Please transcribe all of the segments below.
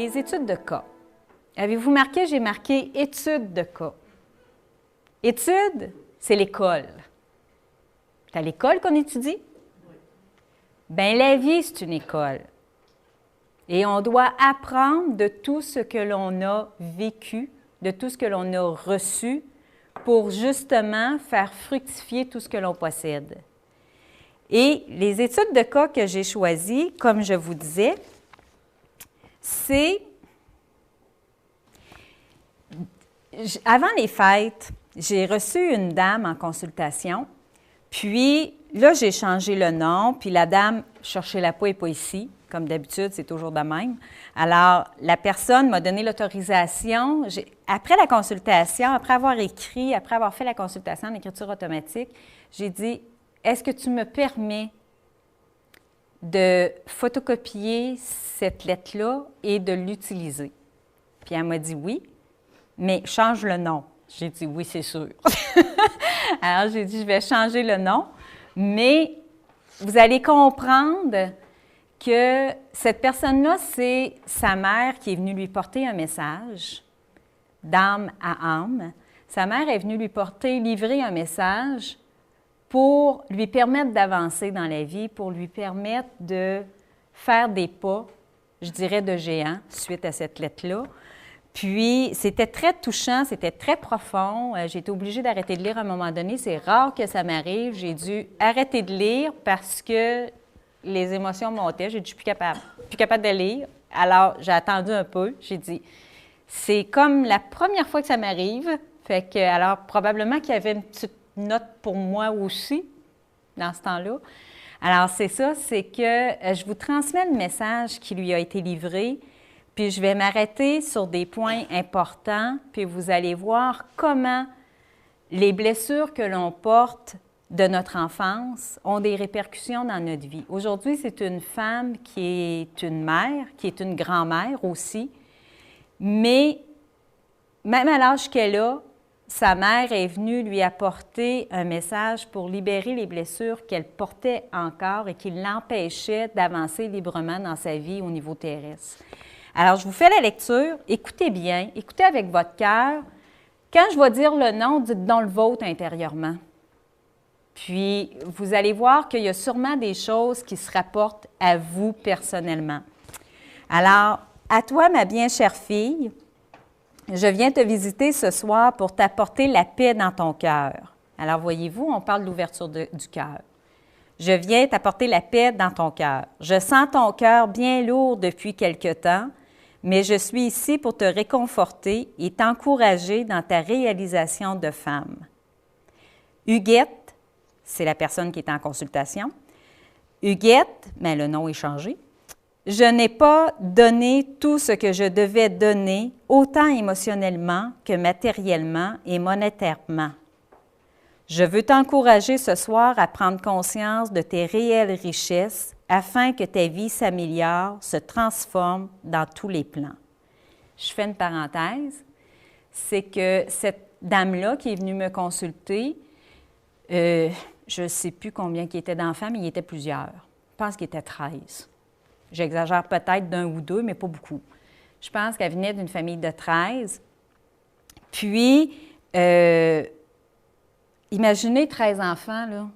Les études de cas. Avez-vous marqué, j'ai marqué études de cas. Études, c'est l'école. C'est à l'école qu'on étudie? Oui. Bien, la vie, c'est une école. Et on doit apprendre de tout ce que l'on a vécu, de tout ce que l'on a reçu, pour justement faire fructifier tout ce que l'on possède. Et les études de cas que j'ai choisies, comme je vous disais, c'est... Avant les fêtes, j'ai reçu une dame en consultation, puis là, j'ai changé le nom, puis la dame cherchait la peau et pas ici, comme d'habitude, c'est toujours de même. Alors, la personne m'a donné l'autorisation. Après la consultation, après avoir écrit, après avoir fait la consultation en écriture automatique, j'ai dit, est-ce que tu me permets de photocopier cette lettre-là et de l'utiliser? Puis elle m'a dit oui, mais change le nom. J'ai dit oui, c'est sûr. Alors, j'ai dit, je vais changer le nom, mais vous allez comprendre que cette personne-là, c'est sa mère qui est venue lui porter un message d'âme à âme. Sa mère est venue lui livrer un message pour lui permettre d'avancer dans la vie, pour lui permettre de faire des pas, je dirais, de géant suite à cette lettre-là. Puis, c'était très touchant, c'était très profond. J'ai été obligée d'arrêter de lire à un moment donné. C'est rare que ça m'arrive. J'ai dû arrêter de lire parce que les émotions montaient. J'ai dit, je suis plus capable de lire. Alors, j'ai attendu un peu. J'ai dit, c'est comme la première fois que ça m'arrive. Fait que, alors, probablement qu'il y avait une petite note pour moi aussi dans ce temps-là. Alors, c'est ça, c'est que je vous transmets le message qui lui a été livré. Puis je vais m'arrêter sur des points importants, puis vous allez voir comment les blessures que l'on porte de notre enfance ont des répercussions dans notre vie. Aujourd'hui, c'est une femme qui est une mère, qui est une grand-mère aussi, mais même à l'âge qu'elle a, sa mère est venue lui apporter un message pour libérer les blessures qu'elle portait encore et qui l'empêchaient d'avancer librement dans sa vie au niveau terrestre. Alors, je vous fais la lecture. Écoutez bien, écoutez avec votre cœur. Quand je vais dire le nom, dites donc le vôtre intérieurement. Puis, vous allez voir qu'il y a sûrement des choses qui se rapportent à vous personnellement. Alors, à toi, ma bien chère fille, je viens te visiter ce soir pour t'apporter la paix dans ton cœur. Alors, voyez-vous, on parle de l'ouverture du cœur. Je viens t'apporter la paix dans ton cœur. Je sens ton cœur bien lourd depuis quelque temps, mais je suis ici pour te réconforter et t'encourager dans ta réalisation de femme. Huguette, c'est la personne qui est en consultation. Huguette, mais le nom est changé. Je n'ai pas donné tout ce que je devais donner, autant émotionnellement que matériellement et monétairement. Je veux t'encourager ce soir à prendre conscience de tes réelles richesses afin que ta vie s'améliore, se transforme dans tous les plans. Je fais une parenthèse, c'est que cette dame-là qui est venue me consulter, je ne sais plus combien il était d'enfants, mais il était plusieurs. Je pense qu'il était 13. J'exagère peut-être d'un ou deux, mais pas beaucoup. Je pense qu'elle venait d'une famille de 13. Puis, imaginez 13 enfants, là.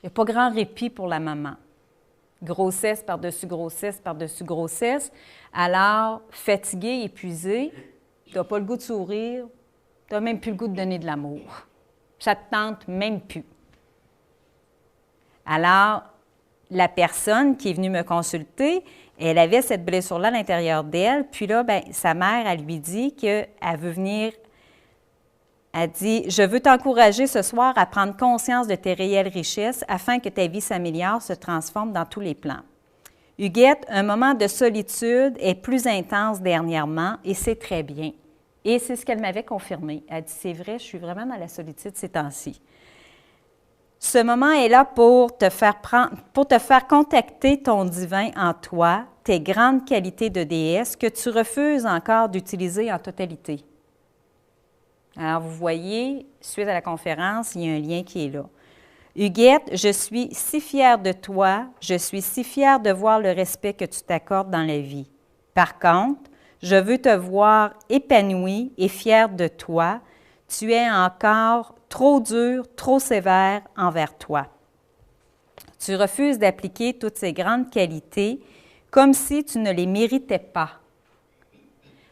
Il n'y a pas grand répit pour la maman. Grossesse par-dessus grossesse par-dessus grossesse. Alors, fatiguée, épuisée, tu n'as pas le goût de sourire, tu n'as même plus le goût de donner de l'amour. Ça ne te tente même plus. Alors, la personne qui est venue me consulter, elle avait cette blessure-là à l'intérieur d'elle, puis là, bien, sa mère, elle lui dit qu'elle veut venir. Elle dit, « Je veux t'encourager ce soir à prendre conscience de tes réelles richesses afin que ta vie s'améliore, se transforme dans tous les plans. » Huguette, un moment de solitude est plus intense dernièrement et c'est très bien. Et c'est ce qu'elle m'avait confirmé. Elle dit, « C'est vrai, je suis vraiment dans la solitude ces temps-ci. » Ce moment est là pour te faire contacter ton divin en toi, tes grandes qualités de déesse que tu refuses encore d'utiliser en totalité. Alors, vous voyez, suite à la conférence, il y a un lien qui est là. Huguette, je suis si fière de toi, je suis si fière de voir le respect que tu t'accordes dans la vie. Par contre, je veux te voir épanouie et fière de toi. Tu es encore trop dur, trop sévère envers toi. Tu refuses d'appliquer toutes ces grandes qualités comme si tu ne les méritais pas.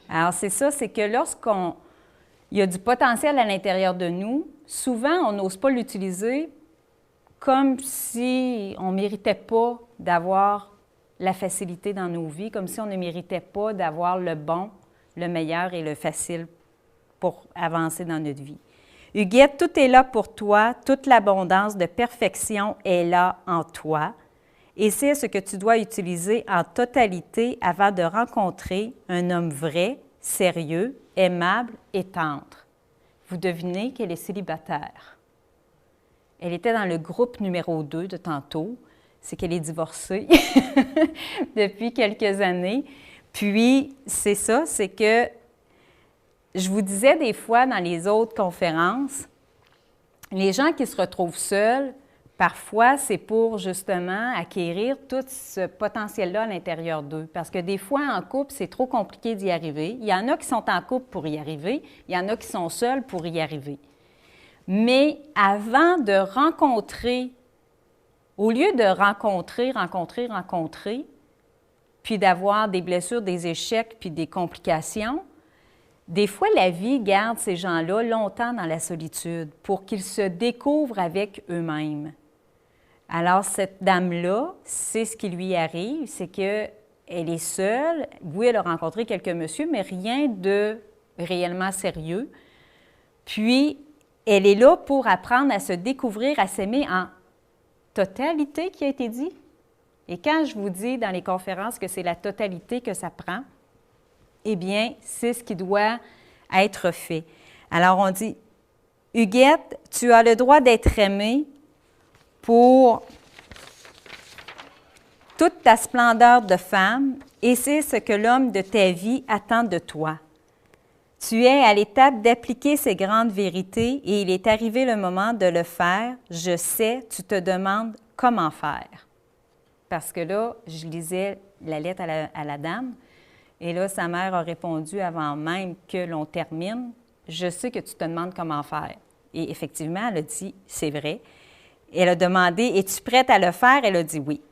Alors, c'est ça, c'est que il y a du potentiel à l'intérieur de nous, souvent, on n'ose pas l'utiliser comme si on ne méritait pas d'avoir la facilité dans nos vies, comme si on ne méritait pas d'avoir le bon, le meilleur et le facile pour avancer dans notre vie. Huguette, tout est là pour toi, toute l'abondance de perfection est là en toi, et c'est ce que tu dois utiliser en totalité avant de rencontrer un homme vrai, sérieux, aimable et tendre. Vous devinez qu'elle est célibataire. Elle était dans le groupe numéro 2 de tantôt, c'est qu'elle est divorcée depuis quelques années. Puis, c'est ça, c'est que je vous disais des fois dans les autres conférences, les gens qui se retrouvent seuls, parfois, c'est pour justement acquérir tout ce potentiel-là à l'intérieur d'eux. Parce que des fois, en couple, c'est trop compliqué d'y arriver. Il y en a qui sont en couple pour y arriver, il y en a qui sont seuls pour y arriver. Mais avant de rencontrer, au lieu de rencontrer, puis d'avoir des blessures, des échecs, puis des complications, des fois, la vie garde ces gens-là longtemps dans la solitude pour qu'ils se découvrent avec eux-mêmes. Alors, cette dame-là, c'est ce qui lui arrive, c'est qu'elle est seule. Oui, elle a rencontré quelques messieurs, mais rien de réellement sérieux. Puis, elle est là pour apprendre à se découvrir, à s'aimer en totalité, qui a été dit. Et quand je vous dis dans les conférences que c'est la totalité que ça prend, eh bien, c'est ce qui doit être fait. Alors, on dit, Huguette, tu as le droit d'être aimée pour toute ta splendeur de femme, et c'est ce que l'homme de ta vie attend de toi. Tu es à l'étape d'appliquer ces grandes vérités et il est arrivé le moment de le faire. Je sais, tu te demandes comment faire. Parce que là, je lisais la lettre à la dame. Et là, sa mère a répondu avant même que l'on termine, « Je sais que tu te demandes comment faire. » Et effectivement, elle a dit, « C'est vrai. » Elle a demandé, « Es-tu prête à le faire? » Elle a dit, « Oui. »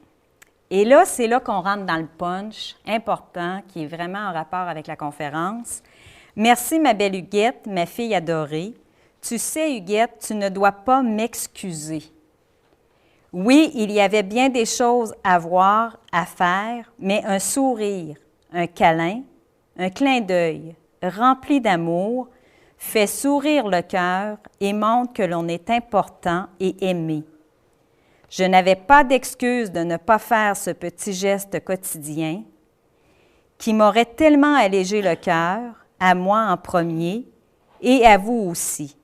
Et là, c'est là qu'on rentre dans le punch important qui est vraiment en rapport avec la conférence. « Merci, ma belle Huguette, ma fille adorée. Tu sais, Huguette, tu ne dois pas m'excuser. Oui, il y avait bien des choses à voir, à faire, mais un sourire, un câlin, un clin d'œil rempli d'amour fait sourire le cœur et montre que l'on est important et aimé. Je n'avais pas d'excuse de ne pas faire ce petit geste quotidien qui m'aurait tellement allégé le cœur, à moi en premier et à vous aussi.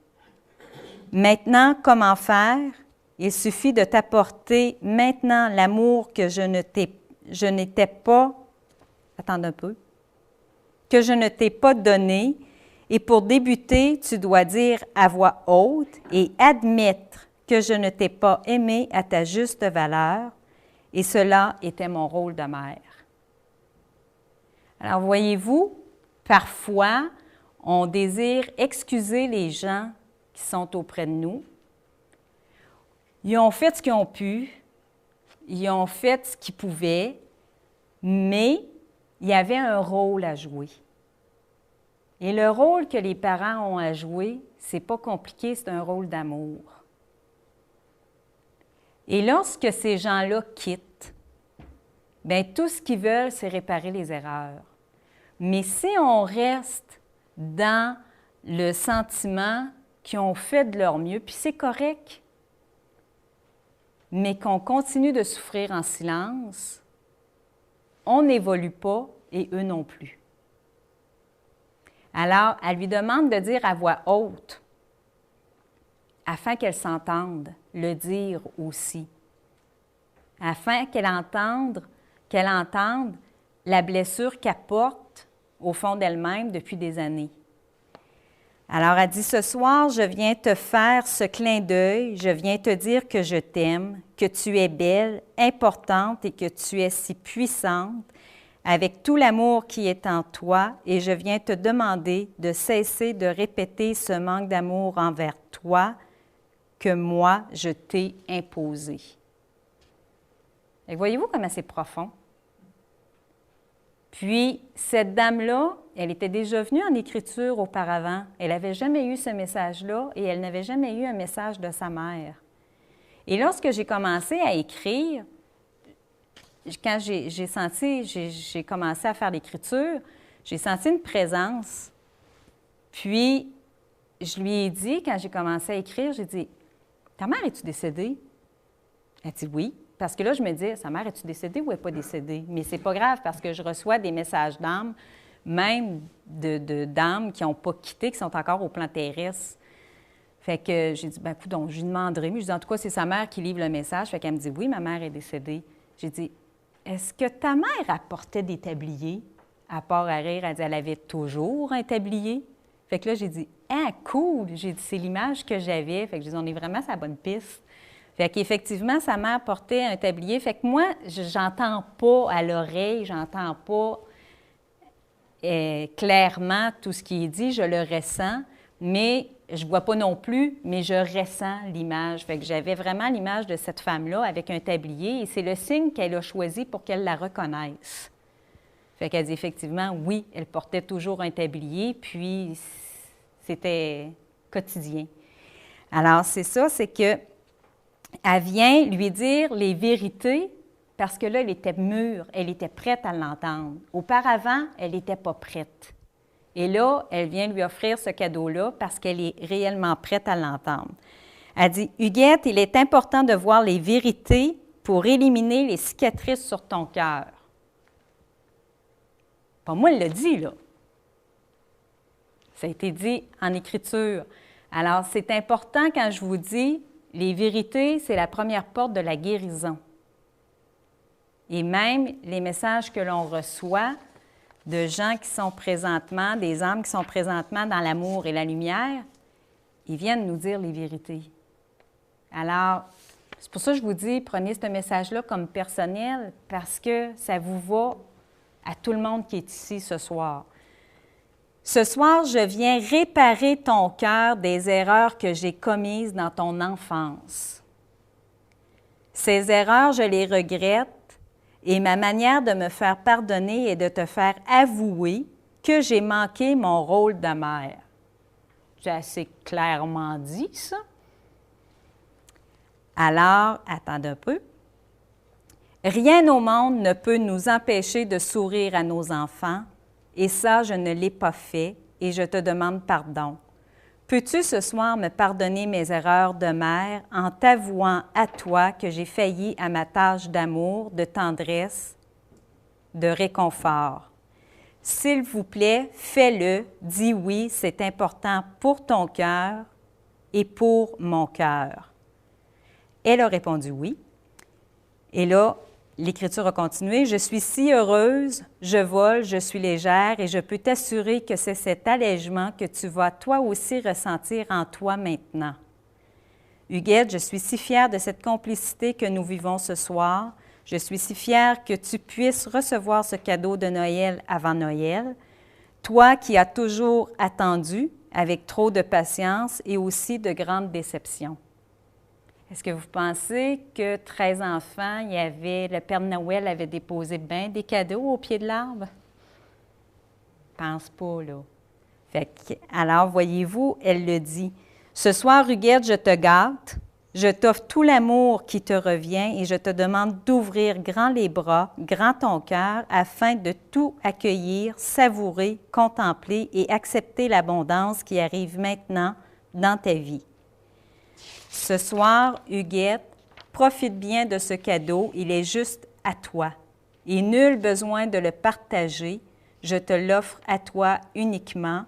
Maintenant, comment faire? Il suffit de t'apporter maintenant l'amour que je n'étais pas. Attends un peu. Que je ne t'ai pas donné. Et pour débuter, tu dois dire à voix haute et admettre que je ne t'ai pas aimé à ta juste valeur. Et cela était mon rôle de mère. Alors, voyez-vous, parfois, on désire excuser les gens qui sont auprès de nous. Ils ont fait ce qu'ils ont pu, ils ont fait ce qu'ils pouvaient, mais il y avait un rôle à jouer. Et le rôle que les parents ont à jouer, c'est pas compliqué, c'est un rôle d'amour. Et lorsque ces gens-là quittent, bien, tout ce qu'ils veulent, c'est réparer les erreurs. Mais si on reste dans le sentiment qu'ils ont fait de leur mieux, puis c'est correct, mais qu'on continue de souffrir en silence, on n'évolue pas et eux non plus. Alors, elle lui demande de dire à voix haute, afin qu'elle s'entende, le dire aussi, afin qu'elle entende la blessure qu'elle porte au fond d'elle-même depuis des années. Alors, elle dit, ce soir, je viens te faire ce clin d'œil, je viens te dire que je t'aime, que tu es belle, importante et que tu es si puissante, avec tout l'amour qui est en toi, et je viens te demander de cesser de répéter ce manque d'amour envers toi que moi, je t'ai imposé. Et voyez-vous comment c'est profond? Puis, cette dame-là, elle était déjà venue en écriture auparavant. Elle n'avait jamais eu ce message-là et elle n'avait jamais eu un message de sa mère. Et lorsque j'ai commencé à écrire, quand j'ai commencé à faire l'écriture, j'ai senti une présence. Puis, je lui ai dit, quand j'ai commencé à écrire, j'ai dit, « Ta mère, est-tu décédée? » Elle dit « Oui. » Parce que là, je me dis, sa mère, est-tu décédée ou elle n'est pas décédée? Mais c'est pas grave parce que je reçois des messages d'âme, même d'âmes qui n'ont pas quitté, qui sont encore au plan terrestre. Fait que j'ai dit, ben écoute, donc, je lui demanderai. Mais je dis, en tout cas, c'est sa mère qui livre le message. Fait qu'elle me dit, oui, ma mère est décédée. J'ai dit, est-ce que ta mère apportait des tabliers? À part à rire, elle dit, elle avait toujours un tablier. Fait que là, j'ai dit, ah, cool! J'ai dit, c'est l'image que j'avais. Fait que j'ai dit, on est vraiment sur la bonne piste. Fait qu'effectivement, sa mère portait un tablier. Fait que moi, j'entends pas à l'oreille, j'entends pas clairement tout ce qui est dit, je le ressens, mais je vois pas non plus, mais je ressens l'image. Fait que j'avais vraiment l'image de cette femme-là avec un tablier et c'est le signe qu'elle a choisi pour qu'elle la reconnaisse. Fait qu'elle dit effectivement, oui, elle portait toujours un tablier, puis c'était quotidien. Alors, c'est ça, c'est que elle vient lui dire les vérités parce que là, elle était mûre, elle était prête à l'entendre. Auparavant, elle n'était pas prête. Et là, elle vient lui offrir ce cadeau-là parce qu'elle est réellement prête à l'entendre. Elle dit, « Huguette, il est important de voir les vérités pour éliminer les cicatrices sur ton cœur. » Pas moi, elle l'a dit, là. Ça a été dit en écriture. Alors, c'est important quand je vous dis, les vérités, c'est la première porte de la guérison. Et même les messages que l'on reçoit de gens qui sont présentement, des âmes qui sont présentement dans l'amour et la lumière, ils viennent nous dire les vérités. Alors, c'est pour ça que je vous dis, prenez ce message-là comme personnel parce que ça vous va à tout le monde qui est ici ce soir. Ce soir, je viens réparer ton cœur des erreurs que j'ai commises dans ton enfance. Ces erreurs, je les regrette et ma manière de me faire pardonner est de te faire avouer que j'ai manqué mon rôle de mère. J'ai assez clairement dit ça. Alors, attendez un peu. Rien au monde ne peut nous empêcher de sourire à nos enfants, et ça, je ne l'ai pas fait, et je te demande pardon. Peux-tu ce soir me pardonner mes erreurs de mère en t'avouant à toi que j'ai failli à ma tâche d'amour, de tendresse, de réconfort? S'il vous plaît, fais-le, dis oui, c'est important pour ton cœur et pour mon cœur. Elle a répondu oui. Et là, l'Écriture a continué. « Je suis si heureuse, je vole, je suis légère et je peux t'assurer que c'est cet allègement que tu vas toi aussi ressentir en toi maintenant. Huguette, je suis si fière de cette complicité que nous vivons ce soir. Je suis si fière que tu puisses recevoir ce cadeau de Noël avant Noël. Toi qui as toujours attendu avec trop de patience et aussi de grandes déceptions. » Est-ce que vous pensez que 13 enfants, le Père Noël avait déposé bien des cadeaux au pied de l'arbre? Pense pas, là. Alors, voyez-vous, elle le dit. « Ce soir, Huguette, je te gâte, je t'offre tout l'amour qui te revient et je te demande d'ouvrir grand les bras, grand ton cœur, afin de tout accueillir, savourer, contempler et accepter l'abondance qui arrive maintenant dans ta vie. Ce soir, Huguette, profite bien de ce cadeau, il est juste à toi. Et nul besoin de le partager, je te l'offre à toi uniquement,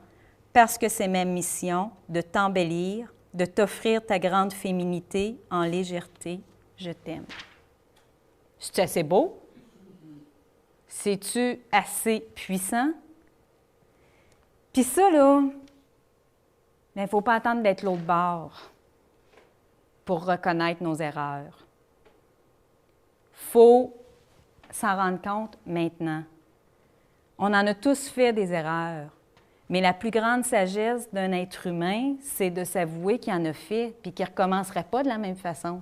parce que c'est ma mission de t'embellir, de t'offrir ta grande féminité en légèreté. Je t'aime. » C'est-tu assez beau? C'est-tu assez puissant? Puis ça, là, il ne faut pas attendre d'être l'autre bord pour reconnaître nos erreurs. Il faut s'en rendre compte maintenant. On en a tous fait des erreurs. Mais la plus grande sagesse d'un être humain, c'est de s'avouer qu'il en a fait puis qu'il ne recommencerait pas de la même façon.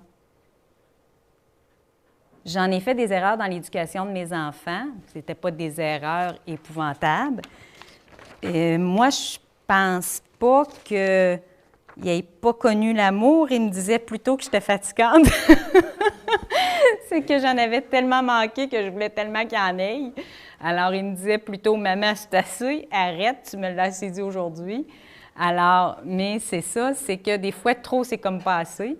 J'en ai fait des erreurs dans l'éducation de mes enfants. Ce n'étaient pas des erreurs épouvantables. Moi, je pense pas qu'il n'ait pas connu l'amour. Il me disait plutôt que j'étais fatigante. C'est que j'en avais tellement manqué que je voulais tellement qu'il en ait. Alors, il me disait plutôt « Maman, c'est assez, arrête, tu me l'as assez dit aujourd'hui. » Alors, mais c'est ça, c'est que des fois, trop, c'est comme pas assez.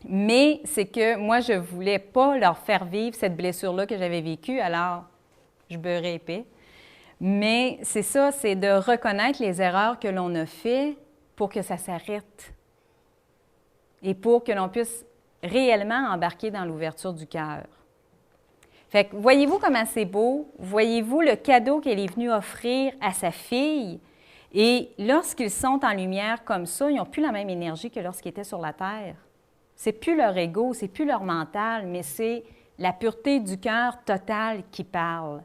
Mais c'est que moi, je ne voulais pas leur faire vivre cette blessure-là que j'avais vécue, alors je beurrais épais. Mais c'est ça, c'est de reconnaître les erreurs que l'on a faites pour que ça s'arrête et pour que l'on puisse réellement embarquer dans l'ouverture du cœur. Fait que voyez-vous comment c'est beau? Voyez-vous le cadeau qu'elle est venue offrir à sa fille? Et lorsqu'ils sont en lumière comme ça, ils n'ont plus la même énergie que lorsqu'ils étaient sur la terre. C'est plus leur ego, c'est plus leur mental, mais c'est la pureté du cœur total qui parle.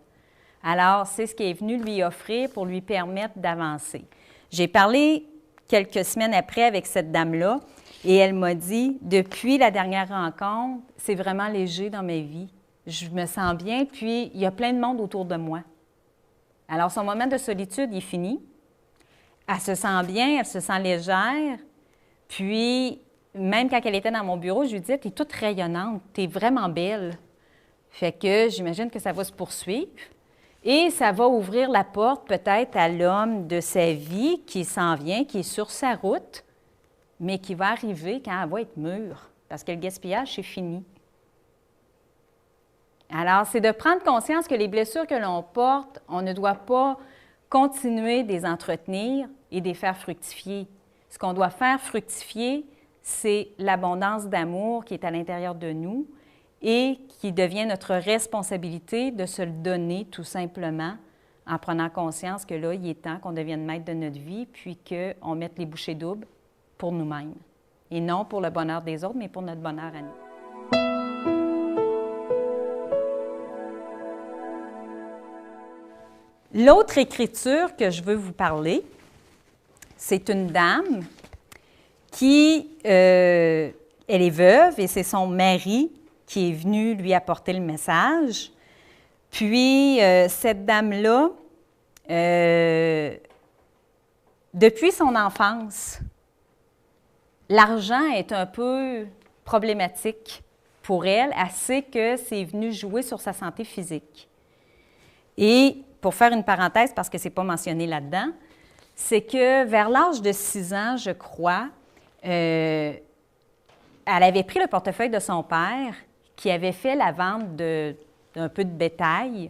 Alors, c'est ce qui est venu lui offrir pour lui permettre d'avancer. J'ai parlé quelques semaines après avec cette dame-là et elle m'a dit, depuis la dernière rencontre, c'est vraiment léger dans ma vie. Je me sens bien, puis il y a plein de monde autour de moi. Alors, son moment de solitude est fini. Elle se sent bien, elle se sent légère. Puis, même quand elle était dans mon bureau, je lui disais, « Tu es toute rayonnante, tu es vraiment belle. » Fait que j'imagine que ça va se poursuivre. Et ça va ouvrir la porte peut-être à l'homme de sa vie qui s'en vient, qui est sur sa route, mais qui va arriver quand elle va être mûre, parce que le gaspillage, c'est fini. Alors, c'est de prendre conscience que les blessures que l'on porte, on ne doit pas continuer de les entretenir et de les faire fructifier. Ce qu'on doit faire fructifier, c'est l'abondance d'amour qui est à l'intérieur de nous et qui devient notre responsabilité de se le donner tout simplement en prenant conscience que là, il est temps qu'on devienne maître de notre vie puis qu'on mette les bouchées doubles pour nous-mêmes. Et non pour le bonheur des autres, mais pour notre bonheur à nous. L'autre écriture que je veux vous parler, c'est une dame qui, elle est veuve et c'est son mari qui est venu lui apporter le message. Puis, cette dame-là, depuis son enfance, l'argent est un peu problématique pour elle. Elle sait que c'est venu jouer sur sa santé physique. Et pour faire une parenthèse, parce que ce n'est pas mentionné là-dedans, c'est que vers l'âge de 6 ans, je crois, elle avait pris le portefeuille de son père qui avait fait la vente d'un peu de bétail.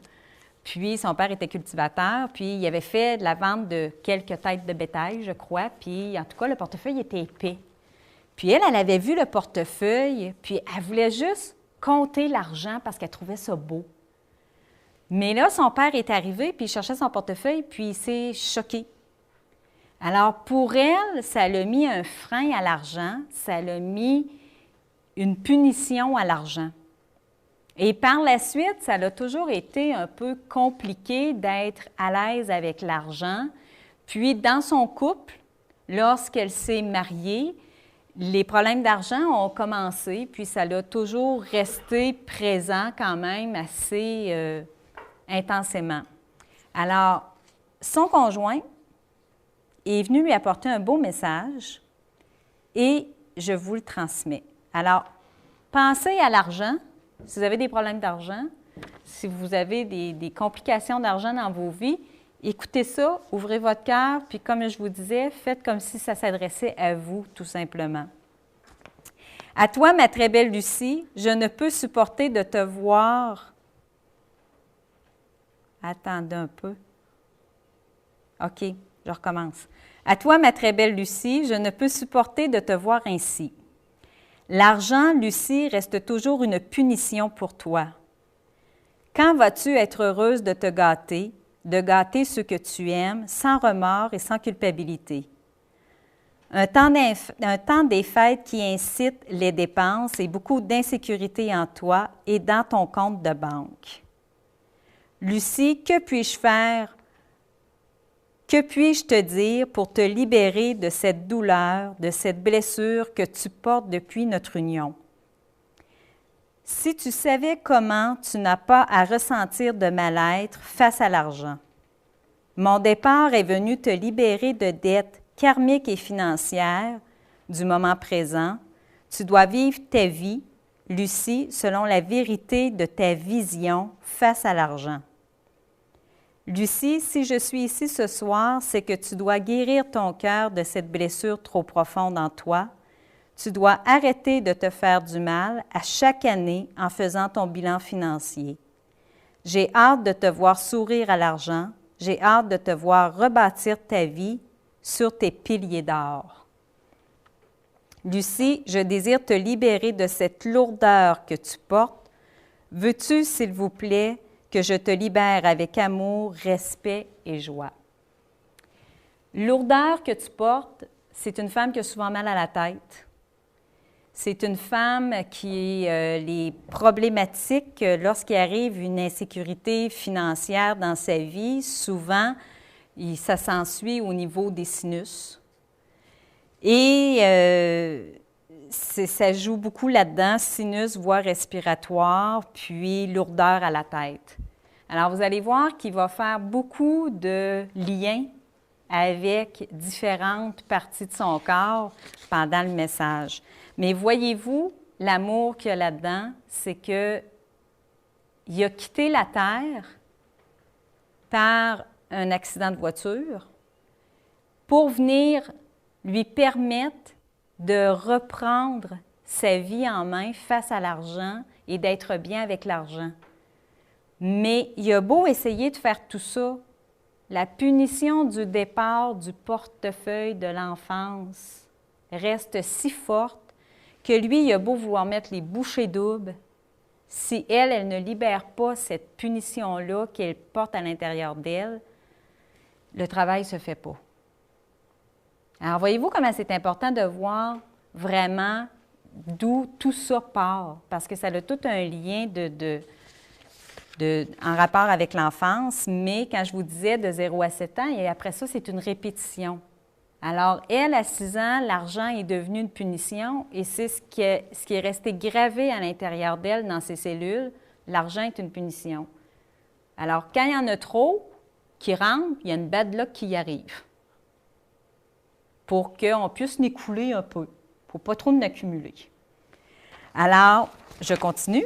Puis son père était cultivateur, puis il avait fait de la vente de quelques têtes de bétail, je crois. Puis en tout cas, le portefeuille était épais. Puis elle avait vu le portefeuille, puis elle voulait juste compter l'argent parce qu'elle trouvait ça beau. Mais là, son père est arrivé, puis il cherchait son portefeuille, puis il s'est choqué. Alors, pour elle, ça l'a mis un frein à l'argent, ça l'a mis une punition à l'argent. Et par la suite, ça a toujours été un peu compliqué d'être à l'aise avec l'argent. Puis, dans son couple, lorsqu'elle s'est mariée, les problèmes d'argent ont commencé, puis ça l'a toujours resté présent quand même assez intensément. Alors, son conjoint est venu lui apporter un beau message et je vous le transmets. Alors, pensez à l'argent. Si vous avez des problèmes d'argent, si vous avez des complications d'argent dans vos vies, écoutez ça, ouvrez votre cœur, puis comme je vous disais, faites comme si ça s'adressait à vous, tout simplement. À toi, ma très belle Lucie, je ne peux supporter de te voir. Attendez un peu. OK, je recommence. À toi, ma très belle Lucie, je ne peux supporter de te voir ainsi. L'argent, Lucie, reste toujours une punition pour toi. Quand vas-tu être heureuse de gâter ceux que tu aimes, sans remords et sans culpabilité? Un temps des fêtes qui incite les dépenses et beaucoup d'insécurité en toi et dans ton compte de banque. Lucie, que puis-je faire? Que puis-je te dire pour te libérer de cette douleur, de cette blessure que tu portes depuis notre union? Si tu savais comment tu n'as pas à ressentir de mal-être face à l'argent. Mon départ est venu te libérer de dettes karmiques et financières du moment présent. Tu dois vivre ta vie, Lucie, selon la vérité de ta vision face à l'argent. Lucie, si je suis ici ce soir, c'est que tu dois guérir ton cœur de cette blessure trop profonde en toi. Tu dois arrêter de te faire du mal à chaque année en faisant ton bilan financier. J'ai hâte de te voir sourire à l'argent. J'ai hâte de te voir rebâtir ta vie sur tes piliers d'or. Lucie, je désire te libérer de cette lourdeur que tu portes. Veux-tu, s'il vous plaît, que je te libère avec amour, respect et joie? Lourdeur que tu portes, c'est une femme qui a souvent mal à la tête. C'est une femme qui a les problématiques lorsqu'il arrive une insécurité financière dans sa vie. Souvent, ça s'ensuit au niveau des sinus. Et ça joue beaucoup là-dedans, sinus, voie respiratoire, puis lourdeur à la tête. Alors, vous allez voir qu'il va faire beaucoup de liens avec différentes parties de son corps pendant le message. Mais voyez-vous, l'amour qu'il y a là-dedans, c'est qu'il a quitté la Terre par un accident de voiture pour venir lui permettre de reprendre sa vie en main face à l'argent et d'être bien avec l'argent. Mais il a beau essayer de faire tout ça, la punition du départ du portefeuille de l'enfance reste si forte que lui, il a beau vouloir mettre les bouchées doubles, si elle ne libère pas cette punition-là qu'elle porte à l'intérieur d'elle, le travail ne se fait pas. Alors, voyez-vous comment c'est important de voir vraiment d'où tout ça part, parce que ça a tout un lien en rapport avec l'enfance, mais quand je vous disais de 0 à 7 ans, et après ça, c'est une répétition. Alors, elle, à 6 ans, l'argent est devenu une punition et c'est ce qui est resté gravé à l'intérieur d'elle, dans ses cellules. L'argent est une punition. Alors, quand il y en a trop qui rentrent, il y a une bad luck qui y arrive pour qu'on puisse n'écouler un peu, pour pas trop n'accumuler. Alors, je continue.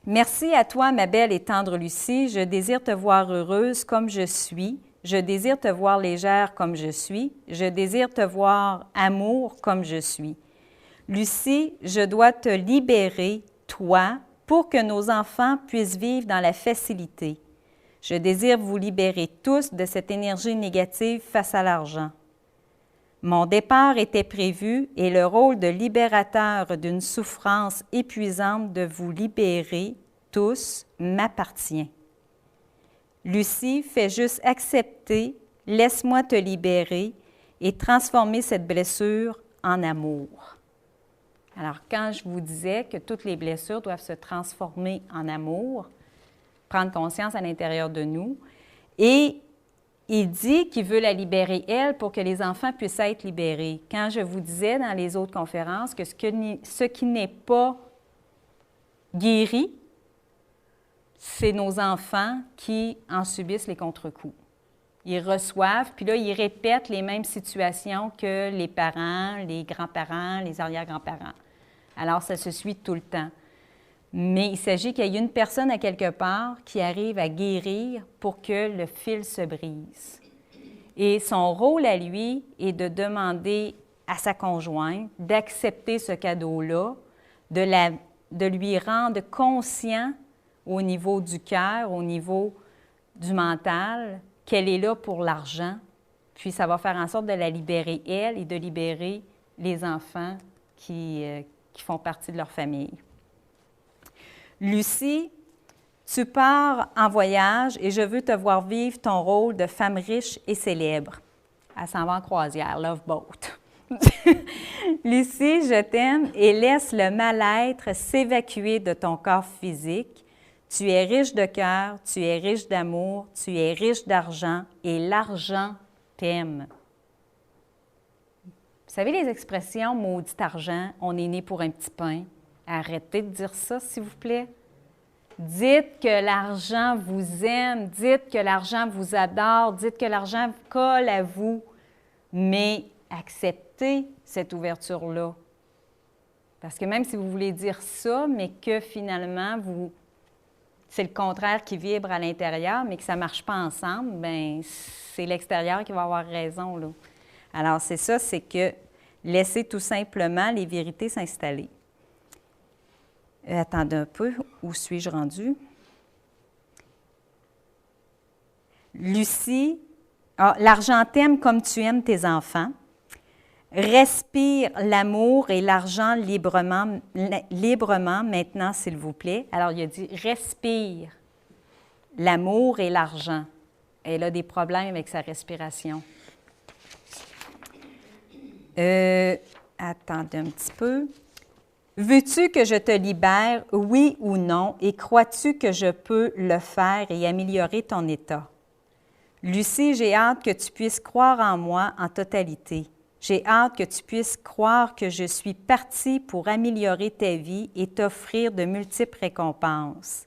Merci à toi, ma belle et tendre Lucie. Je désire te voir heureuse comme je suis. Je désire te voir légère comme je suis. Je désire te voir amour comme je suis. Lucie, je dois te libérer, toi, pour que nos enfants puissent vivre dans la facilité. Je désire vous libérer tous de cette énergie négative face à l'argent. Mon départ était prévu et le rôle de libérateur d'une souffrance épuisante de vous libérer tous m'appartient. Lucie, fais juste accepter, laisse-moi te libérer et transformer cette blessure en amour. Alors, quand je vous disais que toutes les blessures doivent se transformer en amour, prendre conscience à l'intérieur de nous, et il dit qu'il veut la libérer, elle, pour que les enfants puissent être libérés. Quand je vous disais dans les autres conférences que ce qui n'est pas guéri, c'est nos enfants qui en subissent les contre-coups. Ils reçoivent, puis là, ils répètent les mêmes situations que les parents, les grands-parents, les arrière-grands-parents. Alors, ça se suit tout le temps. Mais il s'agit qu'il y ait une personne à quelque part qui arrive à guérir pour que le fil se brise. Et son rôle à lui est de demander à sa conjointe d'accepter ce cadeau-là, de lui rendre conscient au niveau du cœur, au niveau du mental, qu'elle est là pour l'argent. Puis ça va faire en sorte de la libérer, elle, et de libérer les enfants qui font partie de leur famille. Lucie, tu pars en voyage et je veux te voir vivre ton rôle de femme riche et célèbre. Elle s'en va en croisière, Love Boat. Lucie, je t'aime et laisse le mal-être s'évacuer de ton corps physique. Tu es riche de cœur, tu es riche d'amour, tu es riche d'argent et l'argent t'aime. Vous savez les expressions « maudit argent »,« on est né pour un petit pain ». Arrêtez de dire ça, s'il vous plaît. Dites que l'argent vous aime, dites que l'argent vous adore, dites que l'argent colle à vous, mais acceptez cette ouverture-là. Parce que même si vous voulez dire ça, mais que finalement, c'est le contraire qui vibre à l'intérieur, mais que ça ne marche pas ensemble, bien, c'est l'extérieur qui va avoir raison, là. Alors, c'est ça, c'est que laissez tout simplement les vérités s'installer. Attendez un peu, où suis-je rendue? Lucie, l'argent t'aime comme tu aimes tes enfants. Respire l'amour et l'argent librement maintenant, s'il vous plaît. Alors, il a dit « respire l'amour et l'argent ». Elle a des problèmes avec sa respiration. Attendez un petit peu. Veux-tu que je te libère, oui ou non, et crois-tu que je peux le faire et améliorer ton état? Lucie, j'ai hâte que tu puisses croire en moi en totalité. J'ai hâte que tu puisses croire que je suis partie pour améliorer ta vie et t'offrir de multiples récompenses.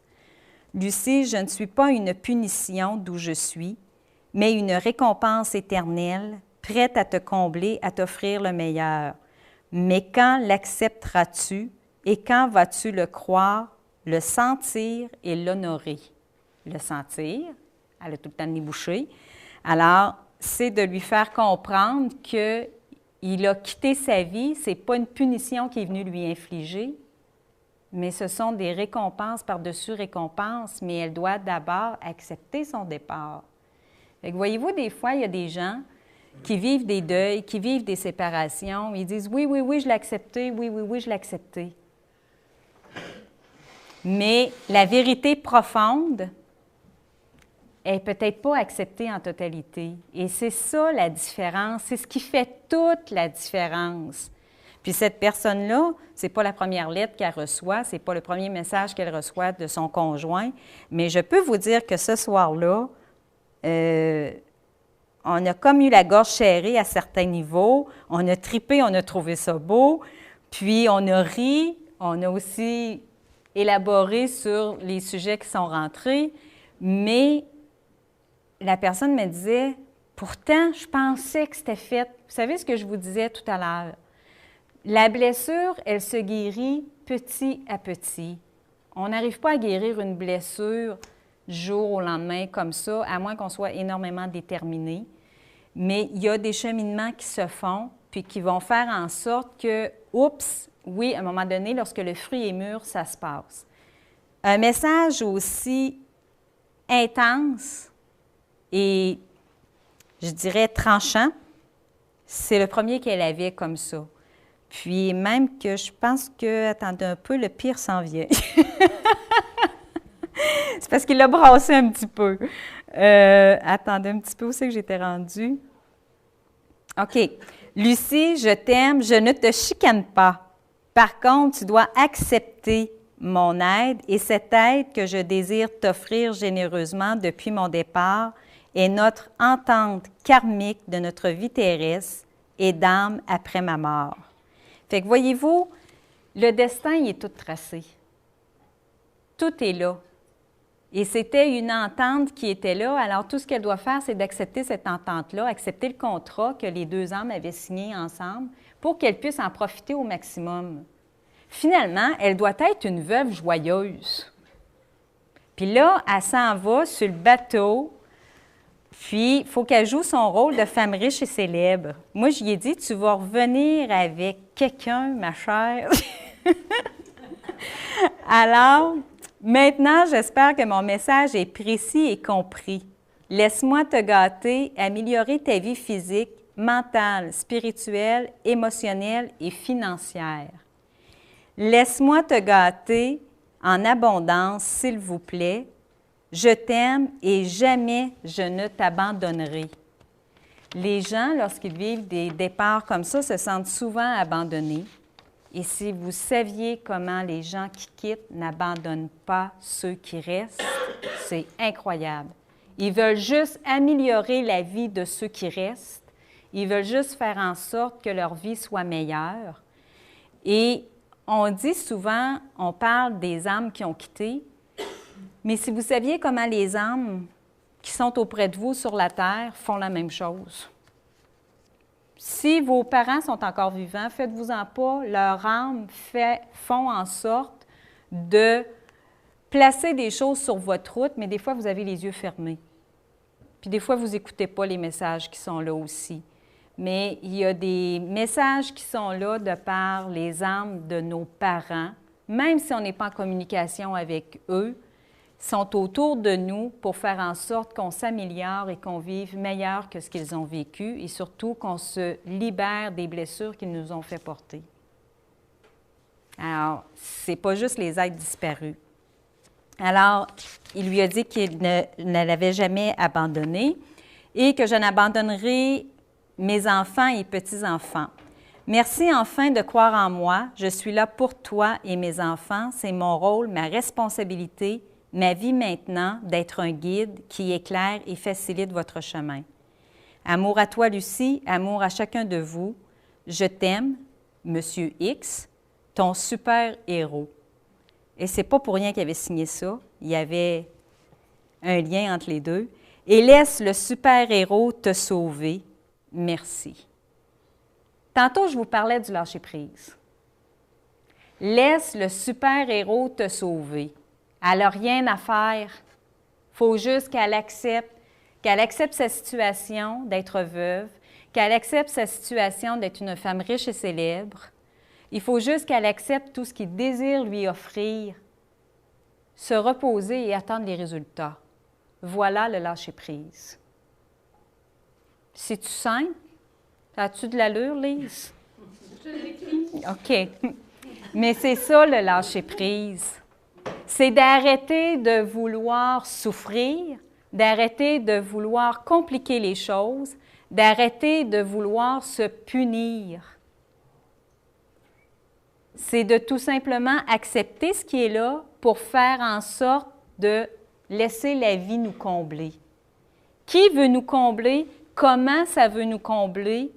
Lucie, je ne suis pas une punition d'où je suis, mais une récompense éternelle, prête à te combler, à t'offrir le meilleur. Mais quand l'accepteras-tu et quand vas-tu le croire, le sentir et l'honorer? Le sentir, elle a tout le temps le nez bouché. Alors, c'est de lui faire comprendre qu'il a quitté sa vie, ce n'est pas une punition qui est venue lui infliger, mais ce sont des récompenses par-dessus récompenses, mais elle doit d'abord accepter son départ. Fait que voyez-vous, des fois, il y a des gens qui vivent des deuils, qui vivent des séparations, ils disent « oui, oui, oui, je l'ai accepté, oui, oui, oui, je l'ai accepté ». Mais la vérité profonde n'est peut-être pas acceptée en totalité. Et c'est ça la différence, c'est ce qui fait toute la différence. Puis cette personne-là, ce n'est pas la première lettre qu'elle reçoit, ce n'est pas le premier message qu'elle reçoit de son conjoint, mais je peux vous dire que ce soir-là, on a comme eu la gorge serrée à certains niveaux, on a tripé, on a trouvé ça beau, puis on a ri, on a aussi élaboré sur les sujets qui sont rentrés, mais la personne me disait, pourtant, je pensais que c'était fait. Vous savez ce que je vous disais tout à l'heure? La blessure, elle se guérit petit à petit. On n'arrive pas à guérir une blessure du jour au lendemain comme ça, à moins qu'on soit énormément déterminé. Mais il y a des cheminements qui se font, puis qui vont faire en sorte que, oups, oui, à un moment donné, lorsque le fruit est mûr, ça se passe. Un message aussi intense et, je dirais, tranchant, c'est le premier qu'elle avait comme ça. Puis même que je pense que, attendez un peu, le pire s'en vient. C'est parce qu'il l'a brassé un petit peu. Attendez un petit peu, où c'est que j'étais rendue? OK. Lucie, je t'aime, je ne te chicane pas. Par contre, tu dois accepter mon aide et cette aide que je désire t'offrir généreusement depuis mon départ est notre entente karmique de notre vie terrestre et d'âme après ma mort. Fait que voyez-vous, le destin, il est tout tracé. Tout est là. Et c'était une entente qui était là. Alors, tout ce qu'elle doit faire, c'est d'accepter cette entente-là, accepter le contrat que les deux âmes avaient signé ensemble pour qu'elle puisse en profiter au maximum. Finalement, elle doit être une veuve joyeuse. Puis là, elle s'en va sur le bateau, puis il faut qu'elle joue son rôle de femme riche et célèbre. Moi, je lui ai dit, tu vas revenir avec quelqu'un, ma chère. Alors, maintenant, j'espère que mon message est précis et compris. Laisse-moi te gâter, améliorer ta vie physique, mentale, spirituelle, émotionnelle et financière. Laisse-moi te gâter en abondance, s'il vous plaît. Je t'aime et jamais je ne t'abandonnerai. Les gens, lorsqu'ils vivent des départs comme ça, se sentent souvent abandonnés. Et si vous saviez comment les gens qui quittent n'abandonnent pas ceux qui restent, c'est incroyable. Ils veulent juste améliorer la vie de ceux qui restent. Ils veulent juste faire en sorte que leur vie soit meilleure. Et on dit souvent, on parle des âmes qui ont quitté, mais si vous saviez comment les âmes qui sont auprès de vous sur la terre font la même chose. Si vos parents sont encore vivants, faites-vous-en pas, leurs âmes font en sorte de placer des choses sur votre route, mais des fois, vous avez les yeux fermés. Puis des fois, vous n'écoutez pas les messages qui sont là aussi. Mais il y a des messages qui sont là de par les âmes de nos parents, même si on n'est pas en communication avec eux, sont autour de nous pour faire en sorte qu'on s'améliore et qu'on vive meilleur que ce qu'ils ont vécu et surtout qu'on se libère des blessures qu'ils nous ont fait porter. Alors, ce n'est pas juste les êtres disparus. Alors, il lui a dit qu'il ne l'avait jamais abandonné et que je n'abandonnerai mes enfants et petits-enfants. Merci enfin de croire en moi. Je suis là pour toi et mes enfants. C'est mon rôle, ma responsabilité, ma vie maintenant d'être un guide qui éclaire et facilite votre chemin. Amour à toi, Lucie, amour à chacun de vous. Je t'aime, Monsieur X, ton super-héros. Et c'est pas pour rien qu'il avait signé ça. Il y avait un lien entre les deux. Et laisse le super-héros te sauver. Merci. Tantôt, je vous parlais du lâcher-prise. Laisse le super-héros te sauver. Elle n'a rien à faire. Il faut juste qu'elle accepte sa situation d'être veuve, qu'elle accepte sa situation d'être une femme riche et célèbre. Il faut juste qu'elle accepte tout ce qu'il désire lui offrir, se reposer et attendre les résultats. Voilà le lâcher-prise. C'est-tu simple? As-tu de l'allure, Lise? Je l'écris. OK. Mais c'est ça, le lâcher-prise. C'est d'arrêter de vouloir souffrir, d'arrêter de vouloir compliquer les choses, d'arrêter de vouloir se punir. C'est de tout simplement accepter ce qui est là pour faire en sorte de laisser la vie nous combler. Qui veut nous combler? Comment ça veut nous combler?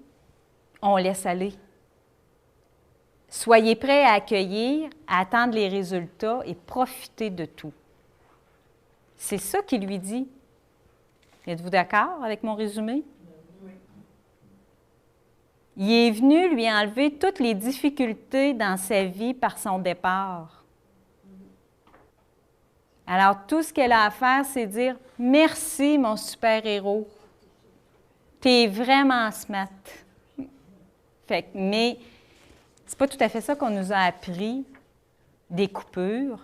On laisse aller. Soyez prêts à accueillir, à attendre les résultats et profiter de tout. C'est ça qu'il lui dit. Êtes-vous d'accord avec mon résumé? Oui. Il est venu lui enlever toutes les difficultés dans sa vie par son départ. Alors, tout ce qu'elle a à faire, c'est dire « Merci, mon super-héros. Tu es vraiment smart. » Mais c'est pas tout à fait ça qu'on nous a appris, des coupures,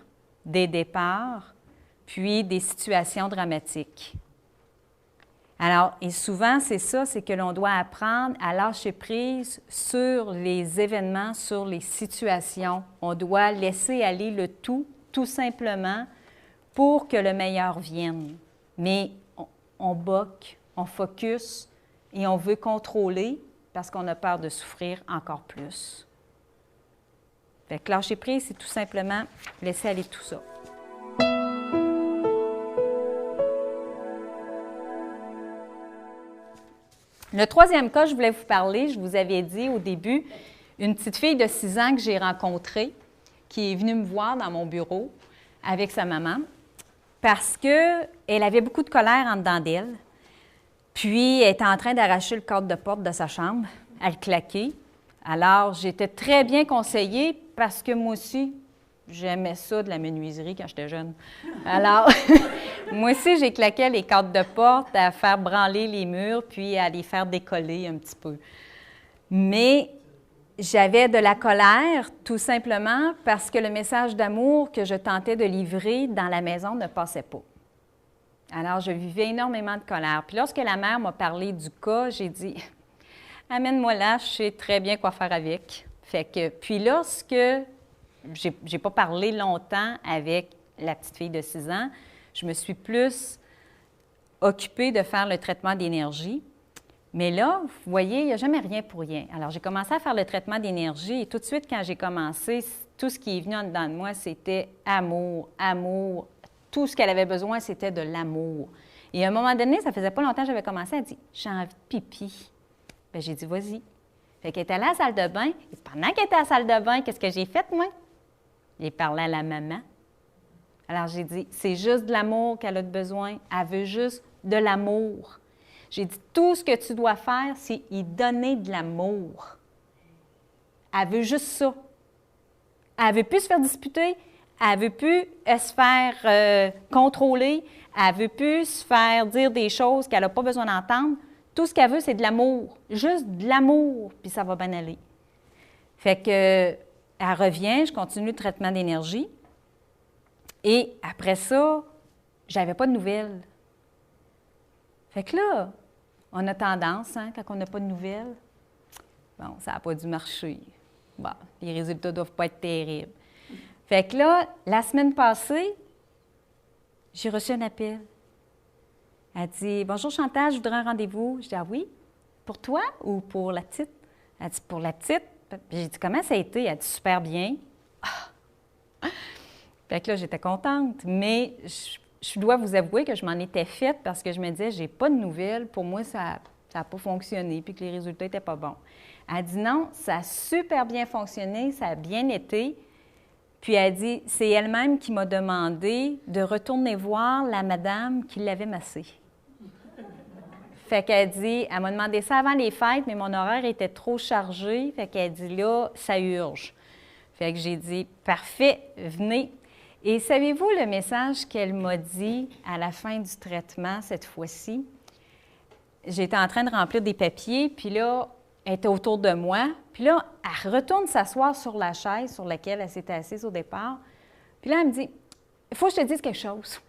des départs, puis des situations dramatiques. Alors, et souvent, c'est ça, c'est que l'on doit apprendre à lâcher prise sur les événements, sur les situations. On doit laisser aller le tout simplement, pour que le meilleur vienne. Mais on boque, on focus et on veut contrôler parce qu'on a peur de souffrir encore plus. Fait que lâcher prise, c'est tout simplement laisser aller tout ça. Le troisième cas, je voulais vous parler, je vous avais dit au début, une petite fille de 6 ans que j'ai rencontrée, qui est venue me voir dans mon bureau avec sa maman, parce qu'elle avait beaucoup de colère en dedans d'elle. Puis, elle était en train d'arracher le cadre de porte de sa chambre, à le claquer. Alors, j'étais très bien conseillée parce que moi aussi, j'aimais ça de la menuiserie quand j'étais jeune. Alors, moi aussi, j'ai claqué les cadres de porte à faire branler les murs puis à les faire décoller un petit peu. Mais j'avais de la colère tout simplement parce que le message d'amour que je tentais de livrer dans la maison ne passait pas. Alors, je vivais énormément de colère. Puis lorsque la mère m'a parlé du cas, j'ai dit « Amène-moi là, je sais très bien quoi faire avec. » Puis lorsque j'ai pas parlé longtemps avec la petite fille de 6 ans, je me suis plus occupée de faire le traitement d'énergie. Mais là, vous voyez, il n'y a jamais rien pour rien. Alors, j'ai commencé à faire le traitement d'énergie et tout de suite, quand j'ai commencé, tout ce qui est venu en dedans de moi, c'était amour, amour. Tout ce qu'elle avait besoin, c'était de l'amour. Et à un moment donné, ça faisait pas longtemps que j'avais commencé à dire « J'ai envie de pipi ». Bien, j'ai dit « Vas-y ». Fait qu'elle était allée à la salle de bain. Et pendant qu'elle était à la salle de bain, qu'est-ce que j'ai fait, moi? J'ai parlé à la maman. Alors, j'ai dit, c'est juste de l'amour qu'elle a besoin. Elle veut juste de l'amour. J'ai dit, tout ce que tu dois faire, c'est y donner de l'amour. Elle veut juste ça. Elle ne veut plus se faire disputer. Elle ne veut plus se faire contrôler. Elle ne veut plus se faire dire des choses qu'elle n'a pas besoin d'entendre. Tout ce qu'elle veut, c'est de l'amour. Juste de l'amour, puis ça va bien aller. Fait que, elle revient, je continue le traitement d'énergie. Et après ça, j'avais pas de nouvelles. Fait que là, on a tendance, hein, quand on n'a pas de nouvelles, bon, ça n'a pas dû marcher. Bon, les résultats ne doivent pas être terribles. Fait que là, la semaine passée, j'ai reçu un appel. Elle dit « Bonjour Chantal, je voudrais un rendez-vous. » Je dis « Ah oui? Pour toi ou pour la petite? » Elle dit « Pour la petite. » J'ai dit « Comment ça a été? » Elle dit « Super bien. » Fait que là, j'étais contente, mais je dois vous avouer que je m'en étais faite parce que je me disais « J'ai pas de nouvelles. Pour moi, ça n'a pas fonctionné puis que les résultats n'étaient pas bons. » Elle dit « Non, ça a super bien fonctionné, ça a bien été. » Puis elle dit « C'est elle-même qui m'a demandé de retourner voir la madame qui l'avait massée. » Fait qu'elle dit, elle m'a demandé ça avant les fêtes, mais mon horaire était trop chargé. Fait qu'elle dit, là, ça urge. Fait que j'ai dit, parfait, venez. Et savez-vous le message qu'elle m'a dit à la fin du traitement cette fois-ci? J'étais en train de remplir des papiers, puis là, elle était autour de moi. Puis là, elle retourne s'asseoir sur la chaise sur laquelle elle s'était assise au départ. Puis là, elle me dit, il faut que je te dise quelque chose.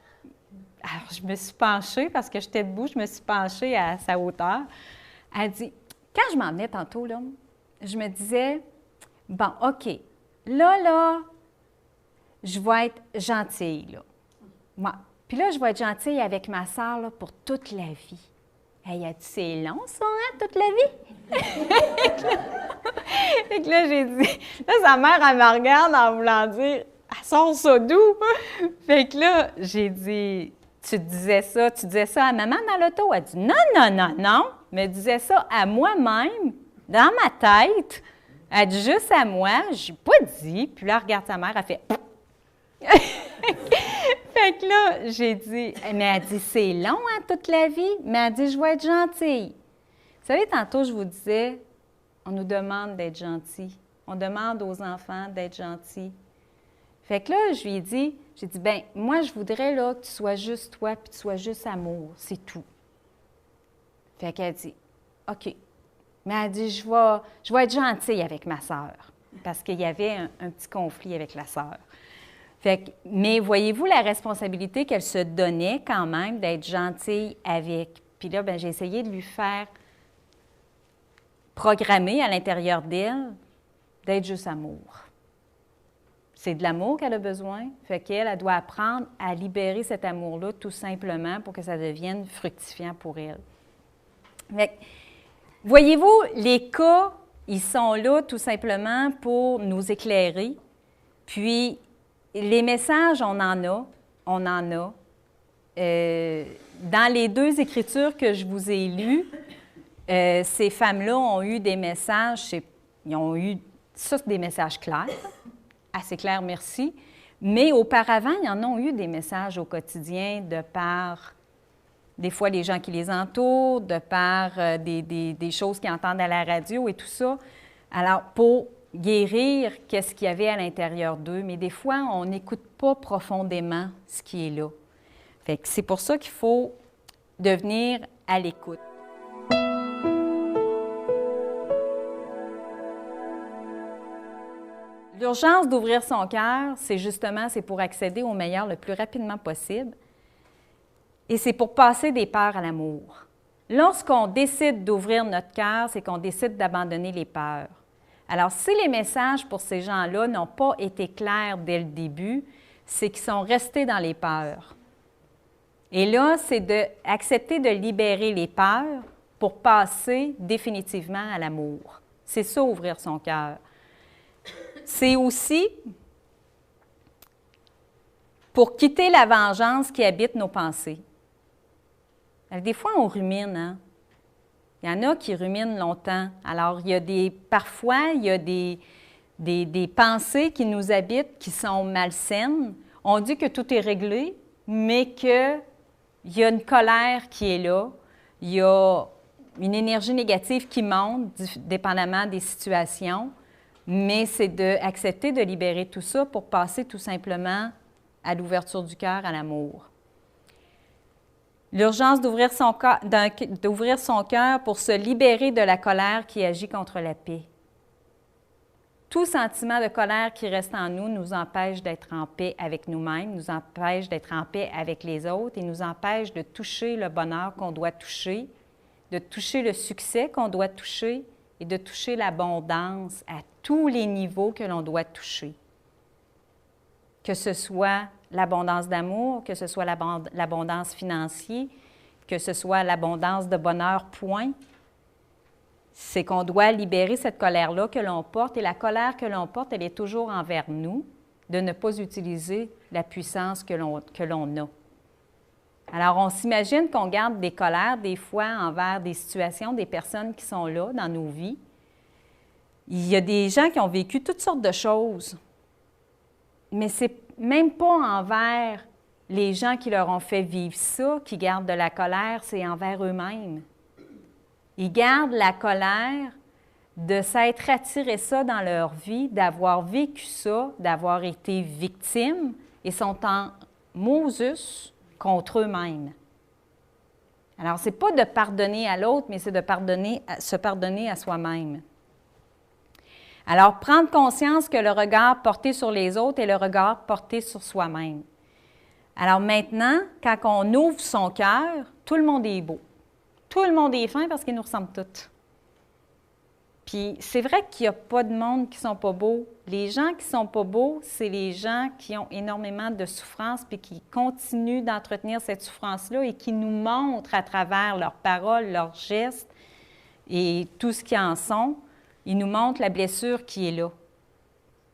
Alors, je me suis penchée, parce que j'étais debout, je me suis penchée à sa hauteur. Elle dit, quand je m'en venais tantôt, là, je me disais, bon, OK, là, je vais être gentille, là. Moi. Puis là, je vais être gentille avec ma sœur, là, pour toute la vie. Elle a dit, c'est long, ça, hein, toute la vie? Fait que là, j'ai dit, là, sa mère, elle me regarde en voulant dire, elle sort ça d'où? Fait que là, j'ai dit, tu disais ça à maman dans l'auto? Elle dit, non, mais elle disait ça à moi-même, dans ma tête. Elle dit juste à moi, je n'ai pas dit. Puis là, elle regarde sa mère, elle fait, fait que là, j'ai dit, mais elle dit, c'est long, hein, toute la vie? Mais elle dit, je vais être gentille. Vous savez, tantôt, je vous disais, on nous demande d'être gentils. On demande aux enfants d'être gentils. Fait que là, je lui ai dit, bien, moi, je voudrais là, que tu sois juste toi, puis que tu sois juste amour, c'est tout. Fait qu'elle dit, OK. Mais elle dit, je vais être gentille avec ma sœur, parce qu'il y avait un petit conflit avec la sœur. Fait que, mais voyez-vous la responsabilité qu'elle se donnait quand même d'être gentille avec. Puis là, bien, j'ai essayé de lui faire programmer à l'intérieur d'elle d'être juste amour. C'est de l'amour qu'elle a besoin, fait qu'elle elle doit apprendre à libérer cet amour-là tout simplement pour que ça devienne fructifiant pour elle. Fait, voyez-vous, les cas, ils sont là tout simplement pour nous éclairer. Puis, les messages, on en a. Dans les deux écritures que je vous ai lues, ces femmes-là ont eu des messages, ils ont eu ça, des messages clairs. Assez clair, merci. Mais auparavant, ils en ont eu des messages au quotidien de par, des fois, les gens qui les entourent, de par des choses qu'ils entendent à la radio et tout ça. Alors, pour guérir, qu'est-ce qu'il y avait à l'intérieur d'eux, mais des fois, on n'écoute pas profondément ce qui est là. Fait que c'est pour ça qu'il faut devenir à l'écoute. L'urgence d'ouvrir son cœur, c'est pour accéder au meilleur le plus rapidement possible et c'est pour passer des peurs à l'amour. Lorsqu'on décide d'ouvrir notre cœur, c'est qu'on décide d'abandonner les peurs. Alors, si les messages pour ces gens-là n'ont pas été clairs dès le début, c'est qu'ils sont restés dans les peurs. Et là, c'est d'accepter de libérer les peurs pour passer définitivement à l'amour. C'est ça, ouvrir son cœur. C'est aussi pour quitter la vengeance qui habite nos pensées. Des fois, on rumine, hein? Il y en a qui ruminent longtemps. Alors, parfois, il y a des pensées qui nous habitent, qui sont malsaines. On dit que tout est réglé, mais qu'il y a une colère qui est là. Il y a une énergie négative qui monte, dépendamment des situations. Mais c'est d'accepter de libérer tout ça pour passer tout simplement à l'ouverture du cœur, à l'amour. L'urgence d'ouvrir son cœur pour se libérer de la colère qui agit contre la paix. Tout sentiment de colère qui reste en nous empêche d'être en paix avec nous-mêmes, nous empêche d'être en paix avec les autres et nous empêche de toucher le bonheur qu'on doit toucher, de toucher le succès qu'on doit toucher et de toucher l'abondance à tous les niveaux que l'on doit toucher. Que ce soit l'abondance d'amour, que ce soit l'abondance financière, que ce soit l'abondance de bonheur, point. C'est qu'on doit libérer cette colère-là que l'on porte. Et la colère que l'on porte, elle est toujours envers nous, de ne pas utiliser la puissance que l'on a. Alors, on s'imagine qu'on garde des colères, des fois, envers des situations, des personnes qui sont là dans nos vies. Il y a des gens qui ont vécu toutes sortes de choses, mais c'est même pas envers les gens qui leur ont fait vivre ça qui gardent de la colère, c'est envers eux-mêmes. Ils gardent la colère de s'être attiré ça dans leur vie, d'avoir vécu ça, d'avoir été victimes et sont en Moses contre eux-mêmes. Alors, ce n'est pas de pardonner à l'autre, mais c'est de se pardonner à soi-même. Alors, prendre conscience que le regard porté sur les autres est le regard porté sur soi-même. Alors maintenant, quand on ouvre son cœur, tout le monde est beau. Tout le monde est fin parce qu'ils nous ressemblent tous. Puis c'est vrai qu'il n'y a pas de monde qui ne sont pas beaux. Les gens qui ne sont pas beaux, c'est les gens qui ont énormément de souffrance puis qui continuent d'entretenir cette souffrance-là et qui nous montrent à travers leurs paroles, leurs gestes et tout ce qu'ils en sont. Ils nous montrent la blessure qui est là,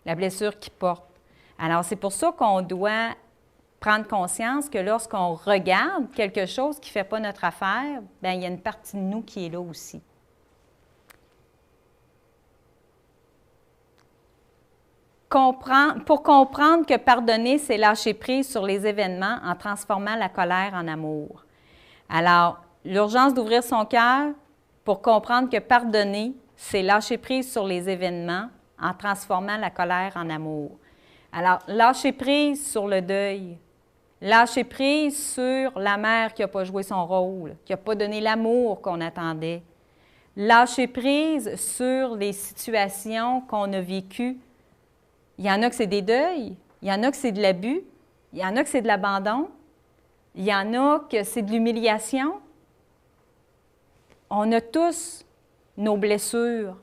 la blessure qu'ils portent. Alors, c'est pour ça qu'on doit prendre conscience que lorsqu'on regarde quelque chose qui ne fait pas notre affaire, bien, il y a une partie de nous qui est là aussi. Pour comprendre que pardonner, c'est lâcher prise sur les événements en transformant la colère en amour. Alors, l'urgence d'ouvrir son cœur pour comprendre que pardonner, c'est lâcher prise sur les événements en transformant la colère en amour. Alors, lâcher prise sur le deuil, lâcher prise sur la mère qui n'a pas joué son rôle, qui n'a pas donné l'amour qu'on attendait. Lâcher prise sur les situations qu'on a vécues. Il y en a que c'est des deuils, il y en a que c'est de l'abus, il y en a que c'est de l'abandon, il y en a que c'est de l'humiliation. On a tous nos blessures,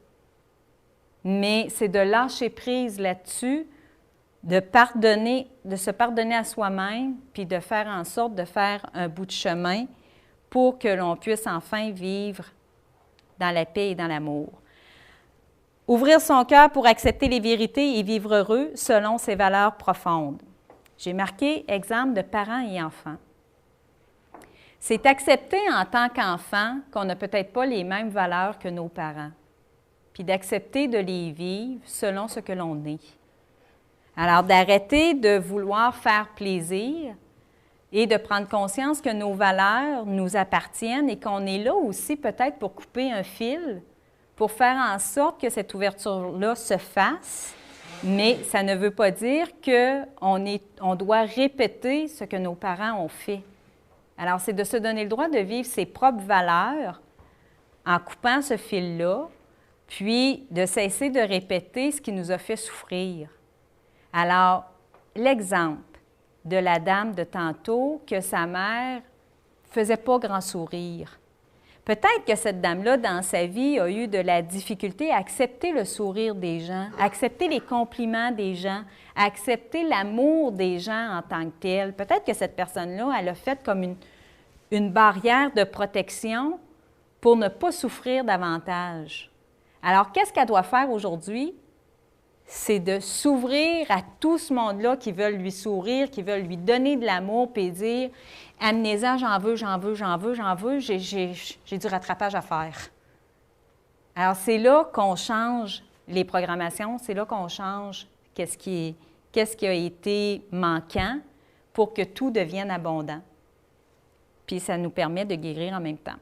mais c'est de lâcher prise là-dessus, de se pardonner à soi-même, puis de faire en sorte de faire un bout de chemin pour que l'on puisse enfin vivre dans la paix et dans l'amour. Ouvrir son cœur pour accepter les vérités et vivre heureux selon ses valeurs profondes. J'ai marqué exemple de parents et enfants. C'est accepter en tant qu'enfant qu'on n'a peut-être pas les mêmes valeurs que nos parents, puis d'accepter de les vivre selon ce que l'on est. Alors, d'arrêter de vouloir faire plaisir et de prendre conscience que nos valeurs nous appartiennent et qu'on est là aussi peut-être pour couper un fil, pour faire en sorte que cette ouverture-là se fasse, mais ça ne veut pas dire qu'on doit répéter ce que nos parents ont fait. Alors, c'est de se donner le droit de vivre ses propres valeurs en coupant ce fil-là, puis de cesser de répéter ce qui nous a fait souffrir. Alors, l'exemple de la dame de tantôt, que sa mère ne faisait pas grand sourire. Peut-être que cette dame-là, dans sa vie, a eu de la difficulté à accepter le sourire des gens, à accepter les compliments des gens, à accepter l'amour des gens en tant que tel. Peut-être que cette personne-là, elle a fait comme une barrière de protection pour ne pas souffrir davantage. Alors, qu'est-ce qu'elle doit faire aujourd'hui? C'est de s'ouvrir à tout ce monde-là qui veulent lui sourire, qui veulent lui donner de l'amour, puis dire « Amenez-en, j'en veux, j'en veux, j'en veux, j'en veux, j'ai du rattrapage à faire. » Alors, c'est là qu'on change les programmations, c'est là qu'on change qu'est-ce qui a été manquant pour que tout devienne abondant. Puis ça nous permet de guérir en même temps.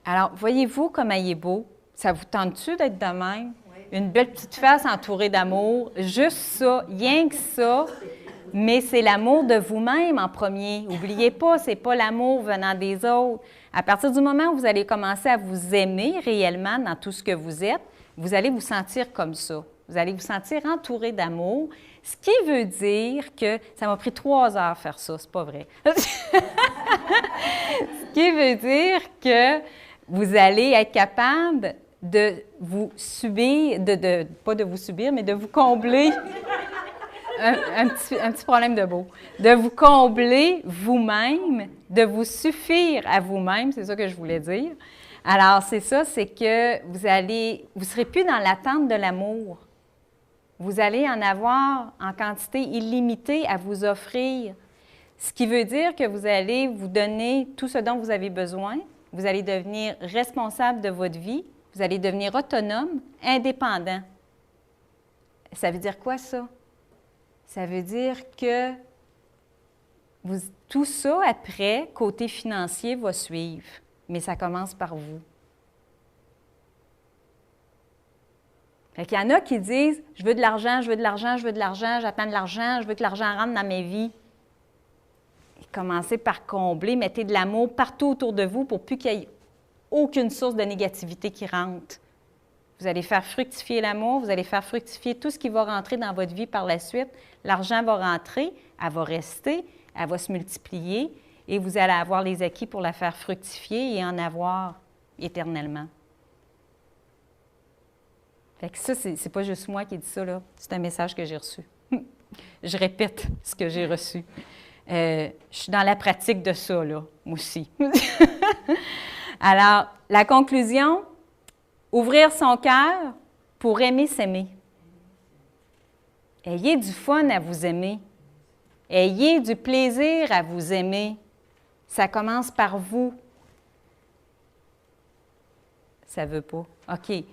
Alors, voyez-vous comme il est beau? Ça vous tente-tu d'être de même? Oui. Une belle petite face entourée d'amour, juste ça, rien que ça, mais c'est l'amour de vous-même en premier. N'oubliez pas, ce n'est pas l'amour venant des autres. À partir du moment où vous allez commencer à vous aimer réellement dans tout ce que vous êtes, vous allez vous sentir comme ça. Vous allez vous sentir entouré d'amour, ce qui veut dire que ça m'a pris 3 heures à faire ça, c'est pas vrai. Ce qui veut dire que vous allez être capable de vous subir, pas de vous subir, mais de vous combler. Un petit problème de mots. De vous combler vous-même, de vous suffire à vous-même, c'est ça que je voulais dire. Alors, c'est ça, c'est que vous ne serez plus dans l'attente de l'amour. Vous allez en avoir en quantité illimitée à vous offrir, ce qui veut dire que vous allez vous donner tout ce dont vous avez besoin, vous allez devenir responsable de votre vie, vous allez devenir autonome, indépendant. Ça veut dire quoi, ça? Ça veut dire que tout ça, après, côté financier, va suivre, mais ça commence par vous. Fait qu'il y en a qui disent « Je veux de l'argent, je veux de l'argent, je veux de l'argent, j'attends de l'argent, je veux que l'argent rentre dans ma vie. » Commencez par combler, mettez de l'amour partout autour de vous pour plus qu'il y ait aucune source de négativité qui rentre. Vous allez faire fructifier l'amour, vous allez faire fructifier tout ce qui va rentrer dans votre vie par la suite. L'argent va rentrer, elle va rester, elle va se multiplier et vous allez avoir les acquis pour la faire fructifier et en avoir éternellement. Fait que ça, c'est pas juste moi qui dis ça, là. C'est un message que j'ai reçu. Je répète ce que j'ai reçu. Je suis dans la pratique de ça, là, moi aussi. Alors, la conclusion, ouvrir son cœur pour aimer s'aimer. Ayez du fun à vous aimer. Ayez du plaisir à vous aimer. Ça commence par vous. Ça ne veut pas. OK.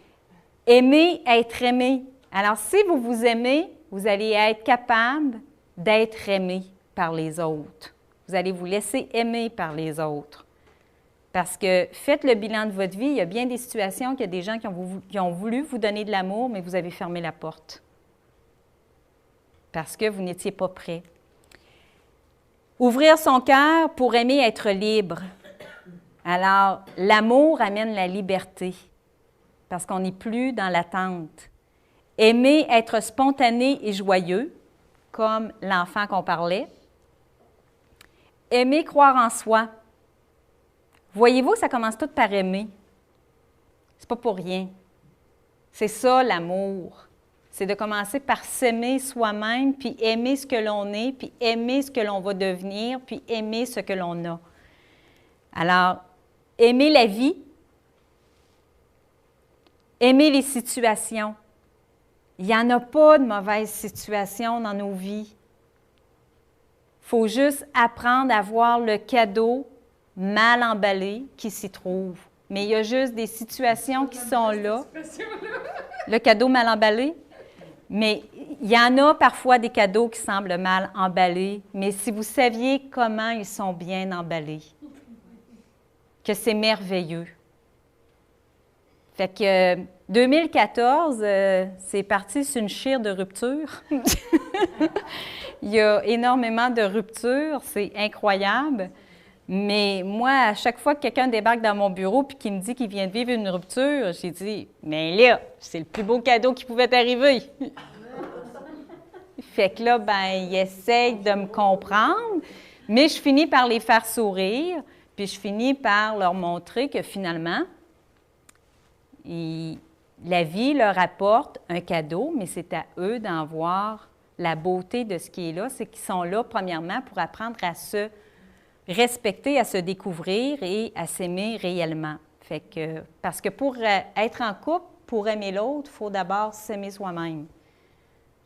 Aimer, être aimé. Alors, si vous vous aimez, vous allez être capable d'être aimé par les autres. Vous allez vous laisser aimer par les autres. Parce que faites le bilan de votre vie, il y a bien des situations qu'il y a des gens qui ont voulu vous donner de l'amour, mais vous avez fermé la porte. Parce que vous n'étiez pas prêt. Ouvrir son cœur pour aimer être libre. Alors, l'amour amène la liberté, parce qu'on n'est plus dans l'attente. Aimer être spontané et joyeux, comme l'enfant qu'on parlait. Aimer croire en soi. Voyez-vous, ça commence tout par aimer. C'est pas pour rien. C'est ça, l'amour. C'est de commencer par s'aimer soi-même, puis aimer ce que l'on est, puis aimer ce que l'on va devenir, puis aimer ce que l'on a. Alors, aimer la vie, aimer les situations. Il n'y en a pas de mauvaises situations dans nos vies. Il faut juste apprendre à voir le cadeau mal emballé qui s'y trouve. Mais il y a juste des situations qui sont là. Le cadeau mal emballé. Mais il y en a parfois des cadeaux qui semblent mal emballés, mais si vous saviez comment ils sont bien emballés, que c'est merveilleux. Fait que 2014, c'est parti sur une chire de rupture. Il y a énormément de ruptures, c'est incroyable. Mais moi, à chaque fois que quelqu'un débarque dans mon bureau et qui me dit qu'il vient de vivre une rupture, j'ai dit « Mais là, c'est le plus beau cadeau qui pouvait arriver! » Fait que là, il essaye de me comprendre, mais je finis par les faire sourire, puis je finis par leur montrer que finalement, la vie leur apporte un cadeau, mais c'est à eux d'en voir la beauté de ce qui est là. C'est qu'ils sont là, premièrement, pour apprendre à se respecter, à se découvrir et à s'aimer réellement. Fait que, parce que pour être en couple, pour aimer l'autre, il faut d'abord s'aimer soi-même.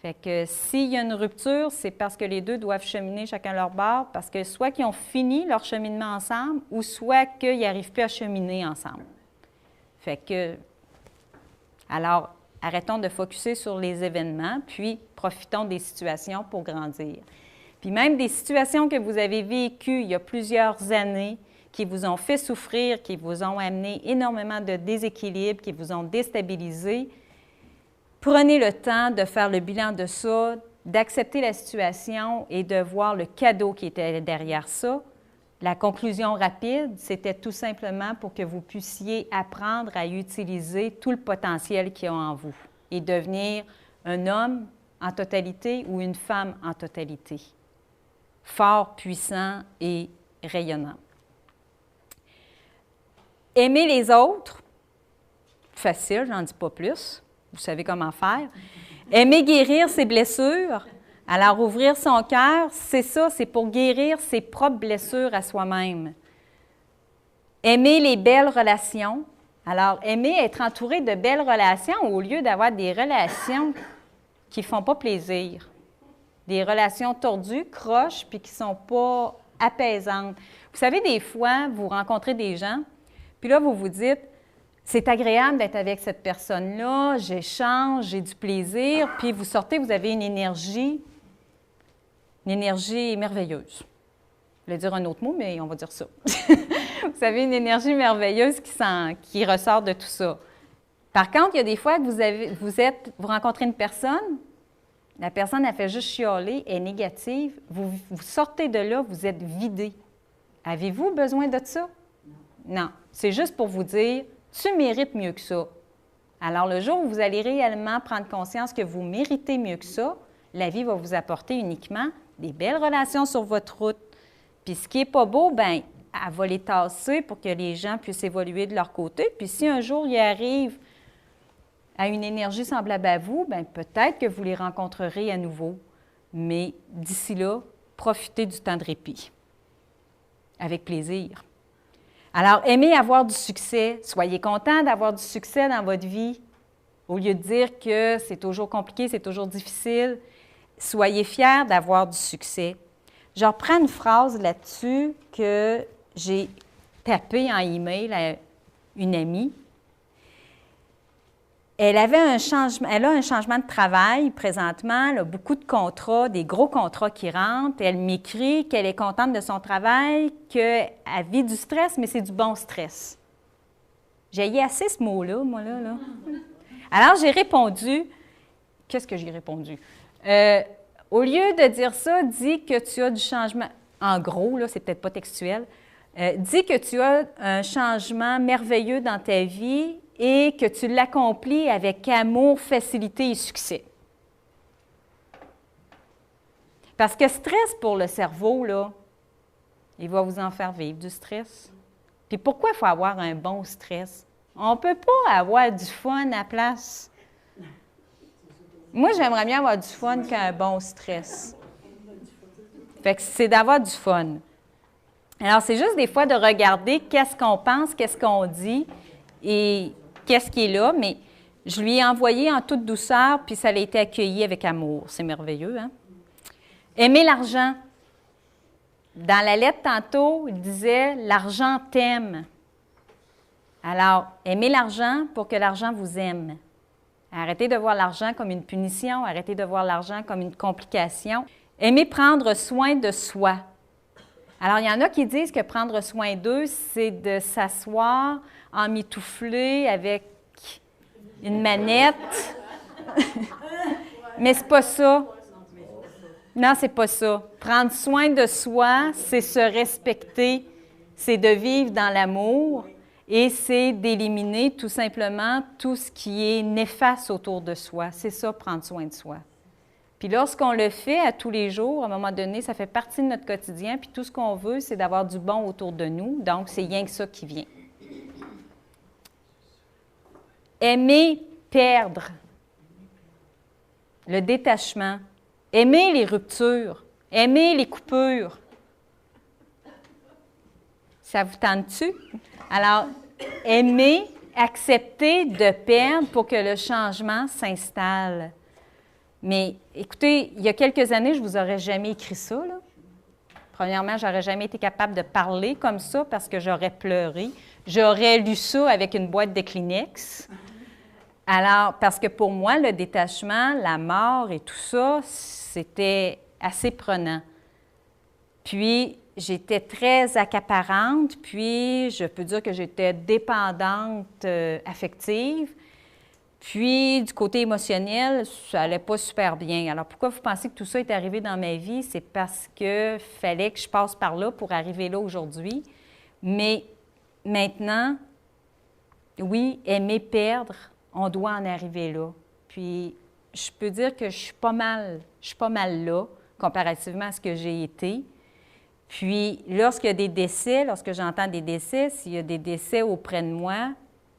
Fait que s'il y a une rupture, c'est parce que les deux doivent cheminer chacun leur bord, parce que soit qu'ils ont fini leur cheminement ensemble, ou soit qu'ils n'arrivent plus à cheminer ensemble. Fait que, alors, arrêtons de focusser sur les événements, puis profitons des situations pour grandir. Puis même des situations que vous avez vécues il y a plusieurs années, qui vous ont fait souffrir, qui vous ont amené énormément de déséquilibre, qui vous ont déstabilisé, prenez le temps de faire le bilan de ça, d'accepter la situation et de voir le cadeau qui était derrière ça. La conclusion rapide, c'était tout simplement pour que vous puissiez apprendre à utiliser tout le potentiel qu'il y a en vous et devenir un homme en totalité ou une femme en totalité, fort, puissant et rayonnant. Aimer les autres, facile, j'en dis pas plus. Vous savez comment faire. Aimer guérir ses blessures, alors ouvrir son cœur, c'est ça, c'est pour guérir ses propres blessures à soi-même. Aimer les belles relations, alors aimer être entouré de belles relations au lieu d'avoir des relations qui ne font pas plaisir. Des relations tordues, croches, puis qui ne sont pas apaisantes. Vous savez, des fois, vous rencontrez des gens, puis là, vous vous dites, c'est agréable d'être avec cette personne-là, j'échange, j'ai du plaisir, puis vous sortez, vous avez une énergie merveilleuse. Je voulais dire un autre mot, mais on va dire ça. Vous avez une énergie merveilleuse qui ressort de tout ça. Par contre, il y a des fois que vous rencontrez une personne, la personne a fait juste chialer, est négative, vous sortez de là, vous êtes vidé. Avez-vous besoin de ça? Non. C'est juste pour vous dire, tu mérites mieux que ça. Alors, le jour où vous allez réellement prendre conscience que vous méritez mieux que ça, la vie va vous apporter uniquement des belles relations sur votre route. Puis ce qui n'est pas beau, bien, elle va les tasser pour que les gens puissent évoluer de leur côté. Puis si un jour ils arrivent à une énergie semblable à vous, bien, peut-être que vous les rencontrerez à nouveau. Mais d'ici là, profitez du temps de répit. Avec plaisir. Alors, aimez avoir du succès. Soyez content d'avoir du succès dans votre vie. Au lieu de dire que c'est toujours compliqué, c'est toujours difficile, soyez fiers d'avoir du succès. Je reprends une phrase là-dessus que j'ai tapée en email à une amie. Elle a un changement de travail présentement, elle a beaucoup de contrats, des gros contrats qui rentrent. Elle m'écrit qu'elle est contente de son travail, qu'elle vit du stress, mais c'est du bon stress. J'ai assez ce mot-là, moi, là. Alors, j'ai répondu, qu'est-ce que j'ai répondu? Au lieu de dire ça, dis que tu as du changement, en gros, là, c'est peut-être pas textuel, dis que tu as un changement merveilleux dans ta vie et que tu l'accomplis avec amour, facilité et succès. Parce que stress pour le cerveau, là, il va vous en faire vivre du stress. Puis pourquoi il faut avoir un bon stress? On ne peut pas avoir du fun à la place. Moi, j'aimerais bien avoir du fun qu'un bon stress. Fait que c'est d'avoir du fun. Alors, c'est juste des fois de regarder qu'est-ce qu'on pense, qu'est-ce qu'on dit et qu'est-ce qui est là, mais je lui ai envoyé en toute douceur, puis ça a été accueilli avec amour. C'est merveilleux, hein? Aimer l'argent. Dans la lettre tantôt, il disait « l'argent t'aime ». Alors, aimez l'argent pour que l'argent vous aime. Arrêtez de voir l'argent comme une punition, arrêtez de voir l'argent comme une complication. Aimez prendre soin de soi. Alors, il y en a qui disent que prendre soin d'eux, c'est de s'asseoir emmitouflé avec une manette. Mais c'est pas ça. Non, c'est pas ça. Prendre soin de soi, c'est se respecter, c'est de vivre dans l'amour et c'est d'éliminer tout simplement tout ce qui est néfaste autour de soi. C'est ça, prendre soin de soi. Puis lorsqu'on le fait à tous les jours, à un moment donné, ça fait partie de notre quotidien, puis tout ce qu'on veut, c'est d'avoir du bon autour de nous. Donc, c'est rien que ça qui vient. Aimer perdre. Le détachement. Aimer les ruptures. Aimer les coupures. Ça vous tente-tu? Alors, aimer, accepter de perdre pour que le changement s'installe. Mais écoutez, il y a quelques années, je ne vous aurais jamais écrit ça, là. Premièrement, je n'aurais jamais été capable de parler comme ça parce que j'aurais pleuré. J'aurais lu ça avec une boîte de Kleenex. Alors, parce que pour moi, le détachement, la mort et tout ça, c'était assez prenant. Puis, j'étais très accaparante, puis je peux dire que j'étais dépendante affective. Puis, du côté émotionnel, ça n'allait pas super bien. Alors, pourquoi vous pensez que tout ça est arrivé dans ma vie? C'est parce qu'il fallait que je passe par là pour arriver là aujourd'hui. Mais maintenant, oui, aimer perdre, on doit en arriver là. Puis, je peux dire que je suis pas mal là, comparativement à ce que j'ai été. Puis, lorsqu'il y a des décès, lorsque j'entends des décès, s'il y a des décès auprès de moi,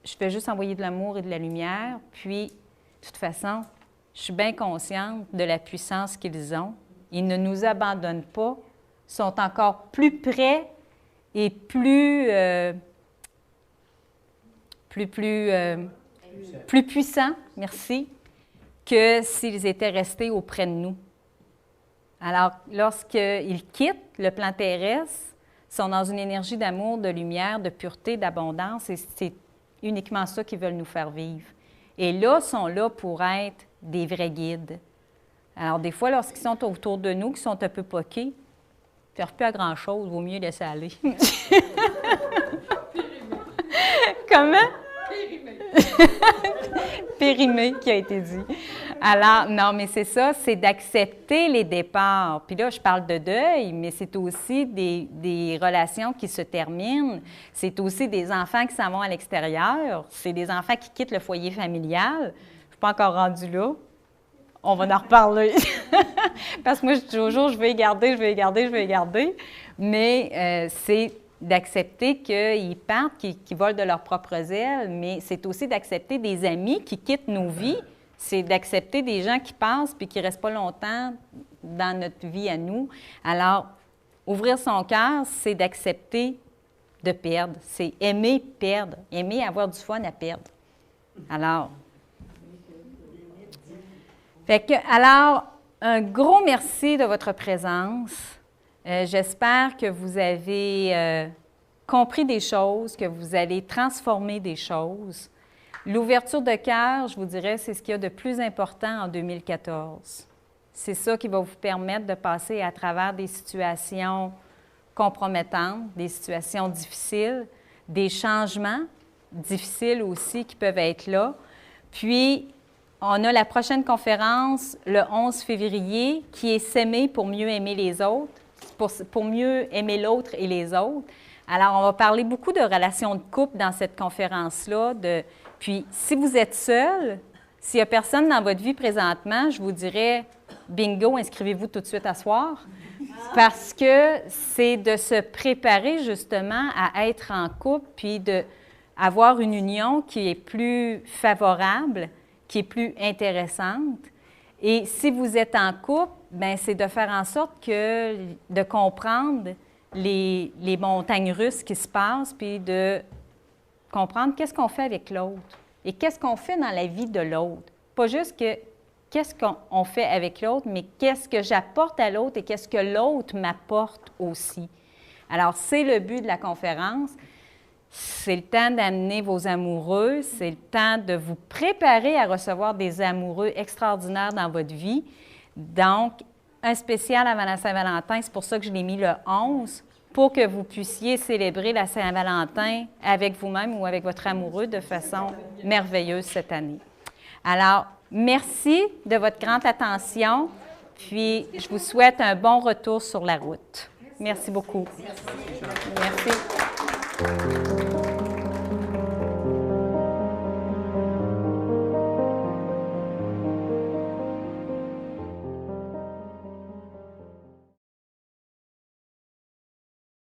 je fais juste envoyer de l'amour et de la lumière. Puis, de toute façon, je suis bien consciente de la puissance qu'ils ont. Ils ne nous abandonnent pas, sont encore plus près et plus puissants, merci, que s'ils étaient restés auprès de nous. Alors, lorsqu'ils quittent le plan terrestre, ils sont dans une énergie d'amour, de lumière, de pureté, d'abondance, et c'est uniquement ça qu'ils veulent nous faire vivre. Et là, ils sont là pour être des vrais guides. Alors, des fois, lorsqu'ils sont autour de nous, qu'ils sont un peu poqués, ils ne servent plus à grand-chose, il vaut mieux laisser aller. Comment? Périmé. Périmé, qui a été dit. Alors, non, mais c'est ça, c'est d'accepter les départs. Puis là, je parle de deuil, mais c'est aussi des relations qui se terminent. C'est aussi des enfants qui s'en vont à l'extérieur. C'est des enfants qui quittent le foyer familial. Je ne suis pas encore rendue là. On va en reparler. Parce que moi, je dis toujours, je veux les garder. Mais c'est d'accepter qu'ils partent, qu'ils volent de leurs propres ailes, mais c'est aussi d'accepter des amis qui quittent nos vies. C'est d'accepter des gens qui passent puis qui ne restent pas longtemps dans notre vie à nous. Alors, ouvrir son cœur, c'est d'accepter de perdre. C'est aimer perdre, aimer avoir du fun à perdre. Alors, un gros merci de votre présence. J'espère que vous avez compris des choses, que vous allez transformer des choses. L'ouverture de cœur, je vous dirais, c'est ce qu'il y a de plus important en 2014. C'est ça qui va vous permettre de passer à travers des situations compromettantes, des situations difficiles, des changements difficiles aussi qui peuvent être là. Puis, on a la prochaine conférence le 11 février qui est « S'aimer pour mieux aimer les autres », pour mieux aimer l'autre et les autres. Alors, on va parler beaucoup de relations de couple dans cette conférence-là. Puis, si vous êtes seul, s'il n'y a personne dans votre vie présentement, je vous dirais, bingo, inscrivez-vous tout de suite à soir. Parce que c'est de se préparer justement à être en couple, puis d'avoir une union qui est plus favorable, qui est plus intéressante. Et si vous êtes en couple, bien, c'est de faire en sorte de comprendre les montagnes russes qui se passent, puis de comprendre qu'est-ce qu'on fait avec l'autre et qu'est-ce qu'on fait dans la vie de l'autre. Pas juste qu'est-ce qu'on fait avec l'autre, mais qu'est-ce que j'apporte à l'autre et qu'est-ce que l'autre m'apporte aussi. Alors, c'est le but de la conférence. C'est le temps d'amener vos amoureux, c'est le temps de vous préparer à recevoir des amoureux extraordinaires dans votre vie. Donc, un spécial avant la Saint-Valentin, c'est pour ça que je l'ai mis le 11, pour que vous puissiez célébrer la Saint-Valentin avec vous-même ou avec votre amoureux de façon merveilleuse cette année. Alors, merci de votre grande attention, puis je vous souhaite un bon retour sur la route. Merci beaucoup. Merci.